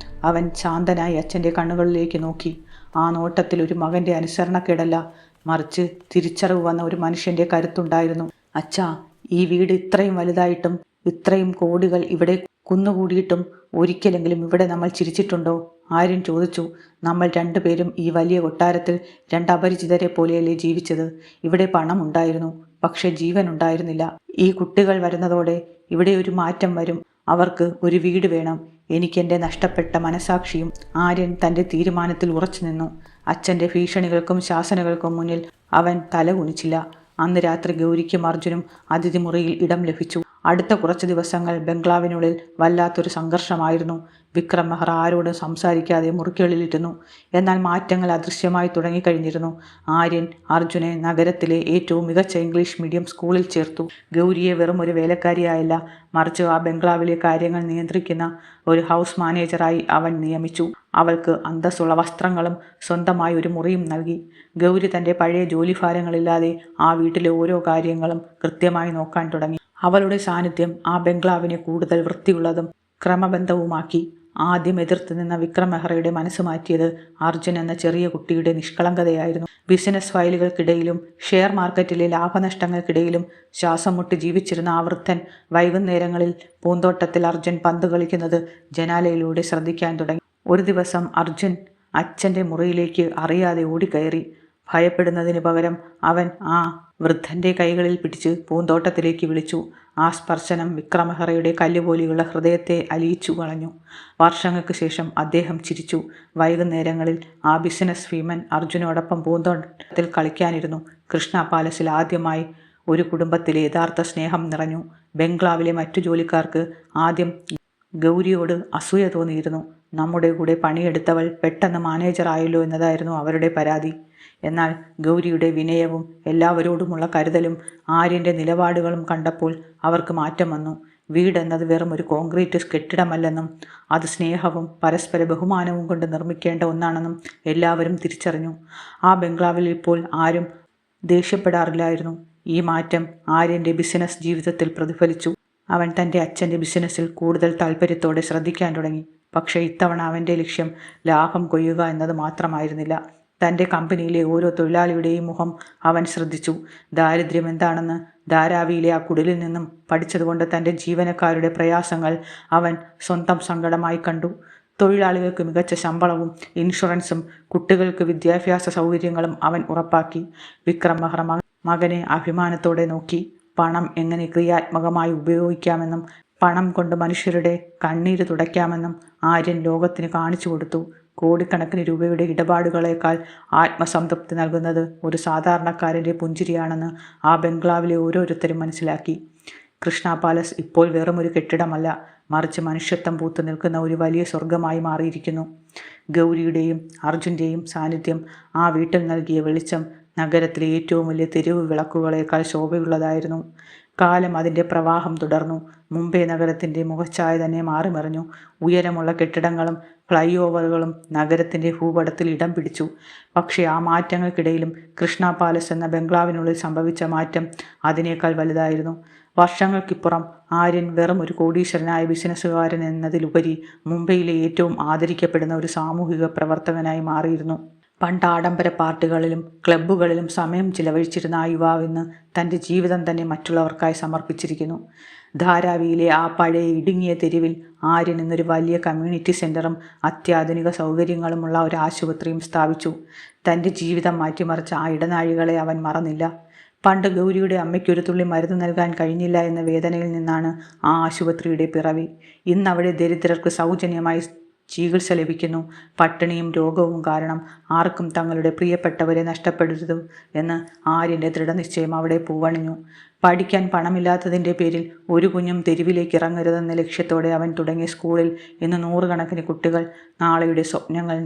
അവൻ ശാന്തനായി അച്ഛൻ്റെ കണ്ണുകളിലേക്ക് നോക്കി. ആ നോട്ടത്തിൽ ഒരു മകൻ്റെ അനുസരണക്കേടല്ല, മറിച്ച് തിരിച്ചറിവ് വന്ന ഒരു മനുഷ്യൻ്റെ കരുത്തുണ്ടായിരുന്നു. "അച്ഛാ, ഈ വീട് ഇത്രയും വലുതായിട്ടും ഇത്രയും കോടികൾ ഇവിടെ കുന്നുകൂടിയിട്ടും ഒരിക്കലെങ്കിലും ഇവിടെ നമ്മൾ ചിരിച്ചിട്ടുണ്ടോ?" ആര്യൻ ചോദിച്ചു. "നമ്മൾ 2 പേരും ഈ വലിയ കൊട്ടാരത്തിൽ 2 അപരിചിതരെ പോലെയല്ലേ ജീവിച്ചത്? ഇവിടെ പണമുണ്ടായിരുന്നു, പക്ഷെ ജീവൻ ഉണ്ടായിരുന്നില്ല. ഈ കുട്ടികൾ വരുന്നതോടെ ഇവിടെ ഒരു മാറ്റം വരും. അവർക്ക് ഒരു വീട് വേണം. എനിക്കെൻ്റെ നഷ്ടപ്പെട്ട മനസാക്ഷിയും." ആര്യൻ തൻ്റെ തീരുമാനത്തിൽ ഉറച്ചു നിന്നു. അച്ഛൻ്റെ ഭീഷണികൾക്കും ശാസനകൾക്കും മുന്നിൽ അവൻ തല കുനിച്ചില്ല. അന്ന് രാത്രി ഗൗരിക്കും അർജുനും അതിഥി മുറിയിൽ ഇടം ലഭിച്ചു. അടുത്ത കുറച്ച് ദിവസങ്ങൾ ബംഗ്ലാവിനുള്ളിൽ വല്ലാത്തൊരു സംഘർഷമായിരുന്നു. വിക്രം മെഹ്റ ആരോടും സംസാരിക്കാതെ മുറിക്കുള്ളിലിരുന്നു. എന്നാൽ മാറ്റങ്ങൾ അദൃശ്യമായി തുടങ്ങിക്കഴിഞ്ഞിരുന്നു. ആര്യൻ അർജുനെ നഗരത്തിലെ ഏറ്റവും മികച്ച ഇംഗ്ലീഷ് മീഡിയം സ്കൂളിൽ ചേർത്തു. ഗൗരിയെ വെറും ഒരു വേലക്കാരിയായല്ല, മറിച്ച് ആ ബംഗ്ലാവിലെ കാര്യങ്ങൾ നിയന്ത്രിക്കുന്ന ഒരു ഹൗസ് മാനേജറായി അവൻ നിയമിച്ചു. അവൾക്ക് അന്തസ്സുള്ള വസ്ത്രങ്ങളും സ്വന്തമായി ഒരു മുറിയും നൽകി. ഗൗരി തൻ്റെ പഴയ ജോലിഭാരങ്ങളില്ലാതെ ആ വീട്ടിലെ ഓരോ കാര്യങ്ങളും കൃത്യമായി നോക്കാൻ തുടങ്ങി. അവളുടെ സാന്നിധ്യം ആ ബംഗ്ലാവിനെ കൂടുതൽ വൃത്തിയുള്ളതും ക്രമബദ്ധവുമാക്കി. ആദ്യം എതിർത്ത് നിന്ന വിക്രം മെഹ്റയുടെ മനസ്സ് മാറ്റിയത് അർജുൻ എന്ന ചെറിയ കുട്ടിയുടെ നിഷ്കളങ്കതയായിരുന്നു. ബിസിനസ് ഫയലുകൾക്കിടയിലും ഷെയർ മാർക്കറ്റിലെ ലാഭനഷ്ടങ്ങൾക്കിടയിലും ശ്വാസം മുട്ടി ജീവിച്ചിരുന്ന ആ വൃദ്ധൻ വൈകുന്നേരങ്ങളിൽ പൂന്തോട്ടത്തിൽ അർജുൻ പന്ത് കളിക്കുന്നത് ജനാലയിലൂടെ ശ്രദ്ധിക്കാൻ തുടങ്ങി. ഒരു ദിവസം അർജുൻ അച്ഛൻ്റെ മുറിയിലേക്ക് അറിയാതെ ഓടിക്കയറി. ഭയപ്പെടുന്നതിന് പകരം അവൻ ആ വൃദ്ധൻ്റെ കൈകളിൽ പിടിച്ച് പൂന്തോട്ടത്തിലേക്ക് വിളിച്ചു. ആ സ്പർശനം വിക്രം മെഹ്റയുടെ കല്ലുപോലെയുള്ള ഹൃദയത്തെ അലിയിച്ചു കളഞ്ഞു. വർഷങ്ങൾക്ക് ശേഷം അദ്ദേഹം ചിരിച്ചു. വൈകുന്നേരങ്ങളിൽ ആ ബിസിനസ് ഭീമൻ അർജുനോടൊപ്പം പൂന്തോട്ടത്തിൽ കളിക്കാനിരുന്നു. കൃഷ്ണ പാലസിൽ ആദ്യമായി ഒരു കുടുംബത്തിലെ യഥാർത്ഥ സ്നേഹം നിറഞ്ഞു. ബംഗ്ലാവിലെ മറ്റു ജോലിക്കാർക്ക് ആദ്യം ഗൗരിയോട് അസൂയ തോന്നിയിരുന്നു. നമ്മുടെ കൂടെ പണിയെടുത്തവൾ പെട്ടെന്ന് മാനേജറായല്ലോ എന്നതായിരുന്നു അവരുടെ പരാതി. എന്നാൽ ഗൗരിയുടെ വിനയവും എല്ലാവരോടുമുള്ള കരുതലും ആര്യൻ്റെ നിലപാടുകളും കണ്ടപ്പോൾ അവർക്ക് മാറ്റം വന്നു. വീടെന്നത് വെറും ഒരു കോൺക്രീറ്റ് കെട്ടിടമല്ലെന്നും അത് സ്നേഹവും പരസ്പര ബഹുമാനവും കൊണ്ട് നിർമ്മിക്കേണ്ട ഒന്നാണെന്നും എല്ലാവരും തിരിച്ചറിഞ്ഞു. ആ ബംഗ്ലാവിൽ ഇപ്പോൾ ആരും ദേഷ്യപ്പെടാറില്ലായിരുന്നു. ഈ മാറ്റം ആര്യൻ്റെ ബിസിനസ് ജീവിതത്തിൽ പ്രതിഫലിച്ചു. അവൻ തൻ്റെ അച്ഛൻ്റെ ബിസിനസ്സിൽ കൂടുതൽ താല്പര്യത്തോടെ ശ്രദ്ധിക്കാൻ തുടങ്ങി. പക്ഷേ ഇത്തവണ അവൻ്റെ ലക്ഷ്യം ലാഭം കൊയ്യുക എന്നത് മാത്രമായിരുന്നില്ല. തൻ്റെ കമ്പനിയിലെ ഓരോ തൊഴിലാളിയുടെയും മുഖം അവൻ ശ്രദ്ധിച്ചു. ദാരിദ്ര്യം എന്താണെന്ന് ധാരാവിയിലെ ആ കുടിലിൽ നിന്നും പഠിച്ചതുകൊണ്ട് തൻ്റെ ജീവനക്കാരുടെ പ്രയാസങ്ങൾ അവൻ സ്വന്തം സങ്കടമായി കണ്ടു. തൊഴിലാളികൾക്ക് മികച്ച ശമ്പളവും ഇൻഷുറൻസും കുട്ടികൾക്ക് വിദ്യാഭ്യാസ സൗകര്യങ്ങളും അവൻ ഉറപ്പാക്കി. വിക്രം മെഹ്റ മകനെ അഭിമാനത്തോടെ നോക്കി. പണം എങ്ങനെ ക്രിയാത്മകമായി ഉപയോഗിക്കാമെന്നും പണം കൊണ്ട് മനുഷ്യരുടെ കണ്ണീര് തുടയ്ക്കാമെന്നും ആര്യൻ ലോകത്തിന് കാണിച്ചു കൊടുത്തു. കോടിക്കണക്കിന് രൂപയുടെ ഇടപാടുകളേക്കാൾ ആത്മസംതൃപ്തി നൽകുന്നത് ഒരു സാധാരണക്കാരൻ്റെ പുഞ്ചിരിയാണെന്ന് ആ ബംഗ്ലാവിലെ ഓരോരുത്തരും മനസ്സിലാക്കി. കൃഷ്ണ പാലസ് ഇപ്പോൾ വെറുമൊരു കെട്ടിടമല്ല, മറിച്ച് മനുഷ്യത്വം പൂത്തു നിൽക്കുന്ന ഒരു വലിയ സ്വർഗമായി മാറിയിരിക്കുന്നു. ഗൗരിയുടെയും അർജുൻ്റെയും സാന്നിധ്യം ആ വീട്ടിൽ നൽകിയ വെളിച്ചം നഗരത്തിലെ ഏറ്റവും വലിയ തെരുവ് വിളക്കുകളേക്കാൾ ശോഭയുള്ളതായിരുന്നു. കാലം അതിൻ്റെ പ്രവാഹം തുടർന്നു. മുംബൈ നഗരത്തിൻ്റെ മുഖച്ഛായ തന്നെ മാറിമറിഞ്ഞു. ഉയരമുള്ള കെട്ടിടങ്ങളും ഫ്ലൈ ഓവറുകളും നഗരത്തിൻ്റെ ഭൂപടത്തിൽ ഇടം പിടിച്ചു. പക്ഷേ ആ മാറ്റങ്ങൾക്കിടയിലും കൃഷ്ണ പാലസ് എന്ന ബംഗ്ലാവിനുള്ളിൽ സംഭവിച്ച മാറ്റം അതിനേക്കാൾ വലുതായിരുന്നു. വർഷങ്ങൾക്കിപ്പുറം ആര്യൻ വെറും ഒരു കോടീശ്വരനായ ബിസിനസ്സുകാരൻ എന്നതിലുപരി മുംബൈയിലെ ഏറ്റവും ആദരിക്കപ്പെടുന്ന ഒരു സാമൂഹിക പ്രവർത്തകനായി മാറിയിരുന്നു. പണ്ട് ആഡംബര പാർട്ടികളിലും ക്ലബ്ബുകളിലും സമയം ചിലവഴിച്ചിരുന്ന ആ യുവാവ് ഇന്ന് തൻ്റെ ജീവിതം തന്നെ മറ്റുള്ളവർക്കായി സമർപ്പിച്ചിരിക്കുന്നു. ധാരാവിയിലെ ആ പഴയ ഇടുങ്ങിയ തെരുവിൽ ആര്യൻ ഇന്നൊരു വലിയ കമ്മ്യൂണിറ്റി സെൻ്ററും അത്യാധുനിക സൗകര്യങ്ങളുമുള്ള ഒരു ആശുപത്രിയും സ്ഥാപിച്ചു. തൻ്റെ ജീവിതം മാറ്റിമറിച്ച ആ ഇടനാഴികളെ അവൻ മറന്നില്ല. പണ്ട് ഗൗരിയുടെ അമ്മയ്ക്ക് ഒരു തുള്ളി മരുന്ന് നൽകാൻ കഴിഞ്ഞില്ല എന്ന വേദനയിൽ നിന്നാണ് ആ ആശുപത്രിയുടെ പിറവി. ഇന്നവിടെ ദരിദ്രർക്ക് സൗജന്യമായി ചികിത്സ ലഭിക്കുന്നു. പട്ടിണിയും രോഗവും കാരണം ആർക്കും തങ്ങളുടെ പ്രിയപ്പെട്ടവരെ നഷ്ടപ്പെടരുത് എന്ന് ആര്യൻ്റെ ദൃഢനിശ്ചയം അവിടെ പൂവണിഞ്ഞു. പഠിക്കാൻ പണമില്ലാത്തതിൻ്റെ പേരിൽ ഒരു കുഞ്ഞും തെരുവിലേക്ക് ഇറങ്ങരുതെന്ന ലക്ഷ്യത്തോടെ അവൻ തുടങ്ങിയ സ്കൂളിൽ ഇന്ന് 100 കണക്കിന് കുട്ടികൾ നാളെയുടെ സ്വപ്നങ്ങൾ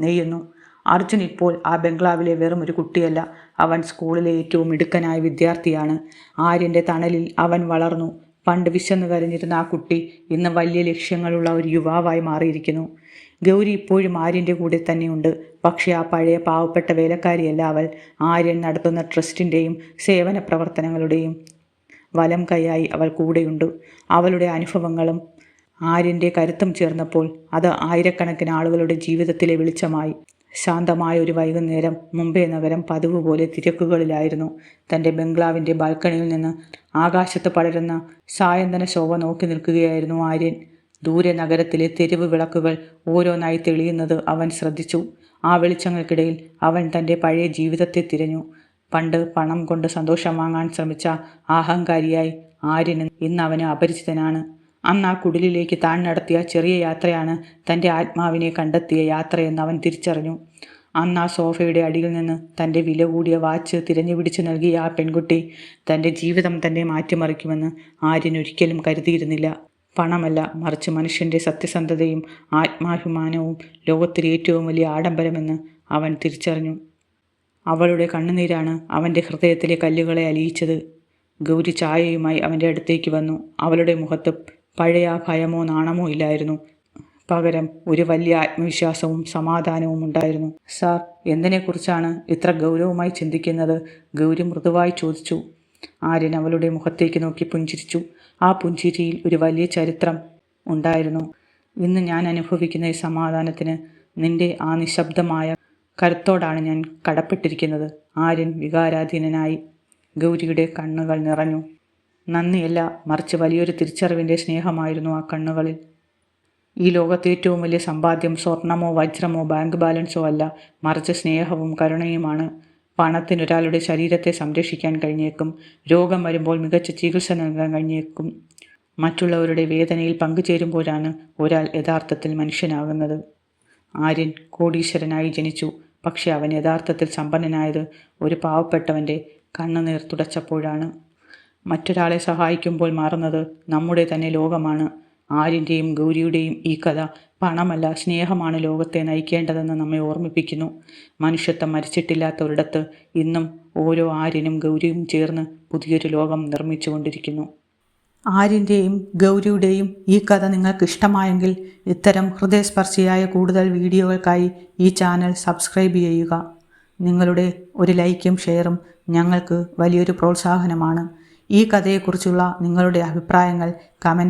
നെയ്യുന്നു. അർജുൻ ഇപ്പോൾ ആ ബംഗ്ലാവിലെ വെറും ഒരു കുട്ടിയല്ല. അവൻ സ്കൂളിലെ ഏറ്റവും മിടുക്കനായ വിദ്യാർത്ഥിയാണ്. ആര്യൻ്റെ തണലിൽ അവൻ വളർന്നു. പണ്ട് വിശന്നു കരഞ്ഞിരുന്ന ആ കുട്ടി ഇന്ന് വലിയ ലക്ഷ്യങ്ങളുള്ള ഒരു യുവാവായി മാറിയിരിക്കുന്നു. ഗൗരി ഇപ്പോഴും ആര്യൻ്റെ കൂടെ തന്നെയുണ്ട്. പക്ഷേ ആ പഴയ പാവപ്പെട്ട വേലക്കാരിയല്ല അവൾ. ആര്യൻ നടത്തുന്ന ട്രസ്റ്റിൻ്റെയും സേവന പ്രവർത്തനങ്ങളുടെയും വലം കൈയായി അവൾ കൂടെയുണ്ട്. അവളുടെ അനുഭവങ്ങളും ആര്യൻ്റെ കരുത്തും ചേർന്നപ്പോൾ അത് ആയിരക്കണക്കിന് ആളുകളുടെ ജീവിതത്തിലെ വെളിച്ചമായി. ശാന്തമായ ഒരു വൈകുന്നേരം മുംബൈ നഗരം പതിവ് പോലെ തിരക്കുകളിലായിരുന്നു. തൻ്റെ ബംഗ്ലാവിൻ്റെ ബാൽക്കണിയിൽ നിന്ന് ആകാശത്ത് പടരുന്ന സായന്തന ശോഭ നോക്കി നിൽക്കുകയായിരുന്നു ആര്യൻ. ദൂരെ നഗരത്തിലെ തെരുവ് വിളക്കുകൾ ഓരോന്നായി തെളിയുന്നത് അവൻ ശ്രദ്ധിച്ചു. ആ വെളിച്ചങ്ങൾക്കിടയിൽ അവൻ തൻ്റെ പഴയ ജീവിതത്തെ തിരഞ്ഞു. പണ്ട് പണം കൊണ്ട് സന്തോഷം വാങ്ങാൻ ശ്രമിച്ച അഹങ്കാരിയായി ആര്യൻ ഇന്ന് അവന് അപരിചിതനാണ്. അന്ന് ആ കുടിലിലേക്ക് താൻ നടത്തിയ ചെറിയ യാത്രയാണ് തൻ്റെ ആത്മാവിനെ കണ്ടെത്തിയ യാത്രയെന്ന് അവൻ തിരിച്ചറിഞ്ഞു. അന്ന് ആ സോഫയുടെ അടിയിൽ നിന്ന് തൻ്റെ വില കൂടിയ വാച്ച് തിരഞ്ഞു പിടിച്ചു നൽകിയ ആ പെൺകുട്ടി തൻ്റെ ജീവിതം തന്നെ മാറ്റിമറിക്കുമെന്ന് ആര്യൻ ഒരിക്കലും കരുതിയിരുന്നില്ല. പണമല്ല, മറിച്ച് മനുഷ്യൻ്റെ സത്യസന്ധതയും ആത്മാഭിമാനവും ലോകത്തിലെ ഏറ്റവും വലിയ ആഡംബരമെന്ന് അവൻ തിരിച്ചറിഞ്ഞു. അവളുടെ കണ്ണുനീരാണ് അവൻ്റെ ഹൃദയത്തിലെ കല്ലുകളെ അലിയിച്ചത്. ഗൗരി ചായയുമായി അവൻ്റെ അടുത്തേക്ക് വന്നു. അവളുടെ മുഖത്ത് പഴയ ഭയമോ നാണമോ ഇല്ലായിരുന്നു. പകരം ഒരു വലിയ ആത്മവിശ്വാസവും സമാധാനവും ഉണ്ടായിരുന്നു. സാർ, എന്തിനെക്കുറിച്ചാണ് ഇത്ര ഗൗരവമായി ചിന്തിക്കുന്നത്? ഗൗരി മൃദുവായി ചോദിച്ചു. ആര്യൻ അവളുടെ മുഖത്തേക്ക് നോക്കി പുഞ്ചിരിച്ചു. ആ പുഞ്ചിരിയിൽ ഒരു വലിയ ചരിത്രം ഉണ്ടായിരുന്നു. ഇന്ന് ഞാൻ അനുഭവിക്കുന്ന ഈ സമാധാനത്തിന് നിന്റെ ആ നിശബ്ദമായ കരുത്തോടാണ് ഞാൻ കടപ്പെട്ടിരിക്കുന്നത്. ആര്യൻ വികാരാധീനനായി. ഗൗരിയുടെ കണ്ണുകൾ നിറഞ്ഞു. നന്ദിയല്ല, മറിച്ച് വലിയൊരു തിരിച്ചറിവിൻ്റെ സ്നേഹമായിരുന്നു ആ കണ്ണുകളിൽ. ഈ ലോകത്തെ ഏറ്റവും വലിയ സമ്പാദ്യം സ്വർണമോ വജ്രമോ ബാങ്ക് ബാലൻസോ അല്ല, മറിച്ച് സ്നേഹവും കരുണയുമാണ്. പണത്തിനൊരാളുടെ ശരീരത്തെ സംരക്ഷിക്കാൻ കഴിഞ്ഞേക്കും, രോഗം വരുമ്പോൾ മികച്ച ചികിത്സ നൽകാൻ കഴിഞ്ഞേക്കും. മറ്റുള്ളവരുടെ വേദനയിൽ പങ്കുചേരുമ്പോഴാണ് ഒരാൾ യഥാർത്ഥത്തിൽ മനുഷ്യനാകുന്നത്. ആര്യൻ കോടീശ്വരനായി ജനിച്ചു. പക്ഷെ അവൻ യഥാർത്ഥത്തിൽ സമ്പന്നനായത് ഒരു പാവപ്പെട്ടവൻ്റെ കണ്ണുനീർ തുടച്ചപ്പോഴാണ്. മറ്റൊരാളെ സഹായിക്കുമ്പോൾ മാറുന്നത് നമ്മുടെ തന്നെ ലോകമാണ്. ആര്യൻ്റെയും ഗൗരിയുടെയും ഈ കഥ പണമല്ല, സ്നേഹമാണ് ലോകത്തെ നയിക്കേണ്ടതെന്ന് നമ്മെ ഓർമ്മിപ്പിക്കുന്നു. മനുഷ്യത്വം മരിച്ചിട്ടില്ലാത്ത ഒരിടത്ത് ഇന്നും ഓരോ ആര്യനും ഗൗരിയും ചേർന്ന് പുതിയൊരു ലോകം നിർമ്മിച്ചുകൊണ്ടിരിക്കുന്നു. ആര്യൻ്റെയും ഗൗരിയുടെയും ഈ കഥ നിങ്ങൾക്ക് ഇഷ്ടമായെങ്കിൽ ഇത്തരം ഹൃദയസ്പർശിയായ കൂടുതൽ വീഡിയോകൾക്കായി ഈ ചാനൽ സബ്സ്ക്രൈബ് ചെയ്യുക. നിങ്ങളുടെ ഒരു ലൈക്കും ഷെയറും ഞങ്ങൾക്ക് വലിയൊരു പ്രോത്സാഹനമാണ്. ഈ കഥയെക്കുറിച്ചുള്ള നിങ്ങളുടെ അഭിപ്രായങ്ങൾ കമൻറ്റ്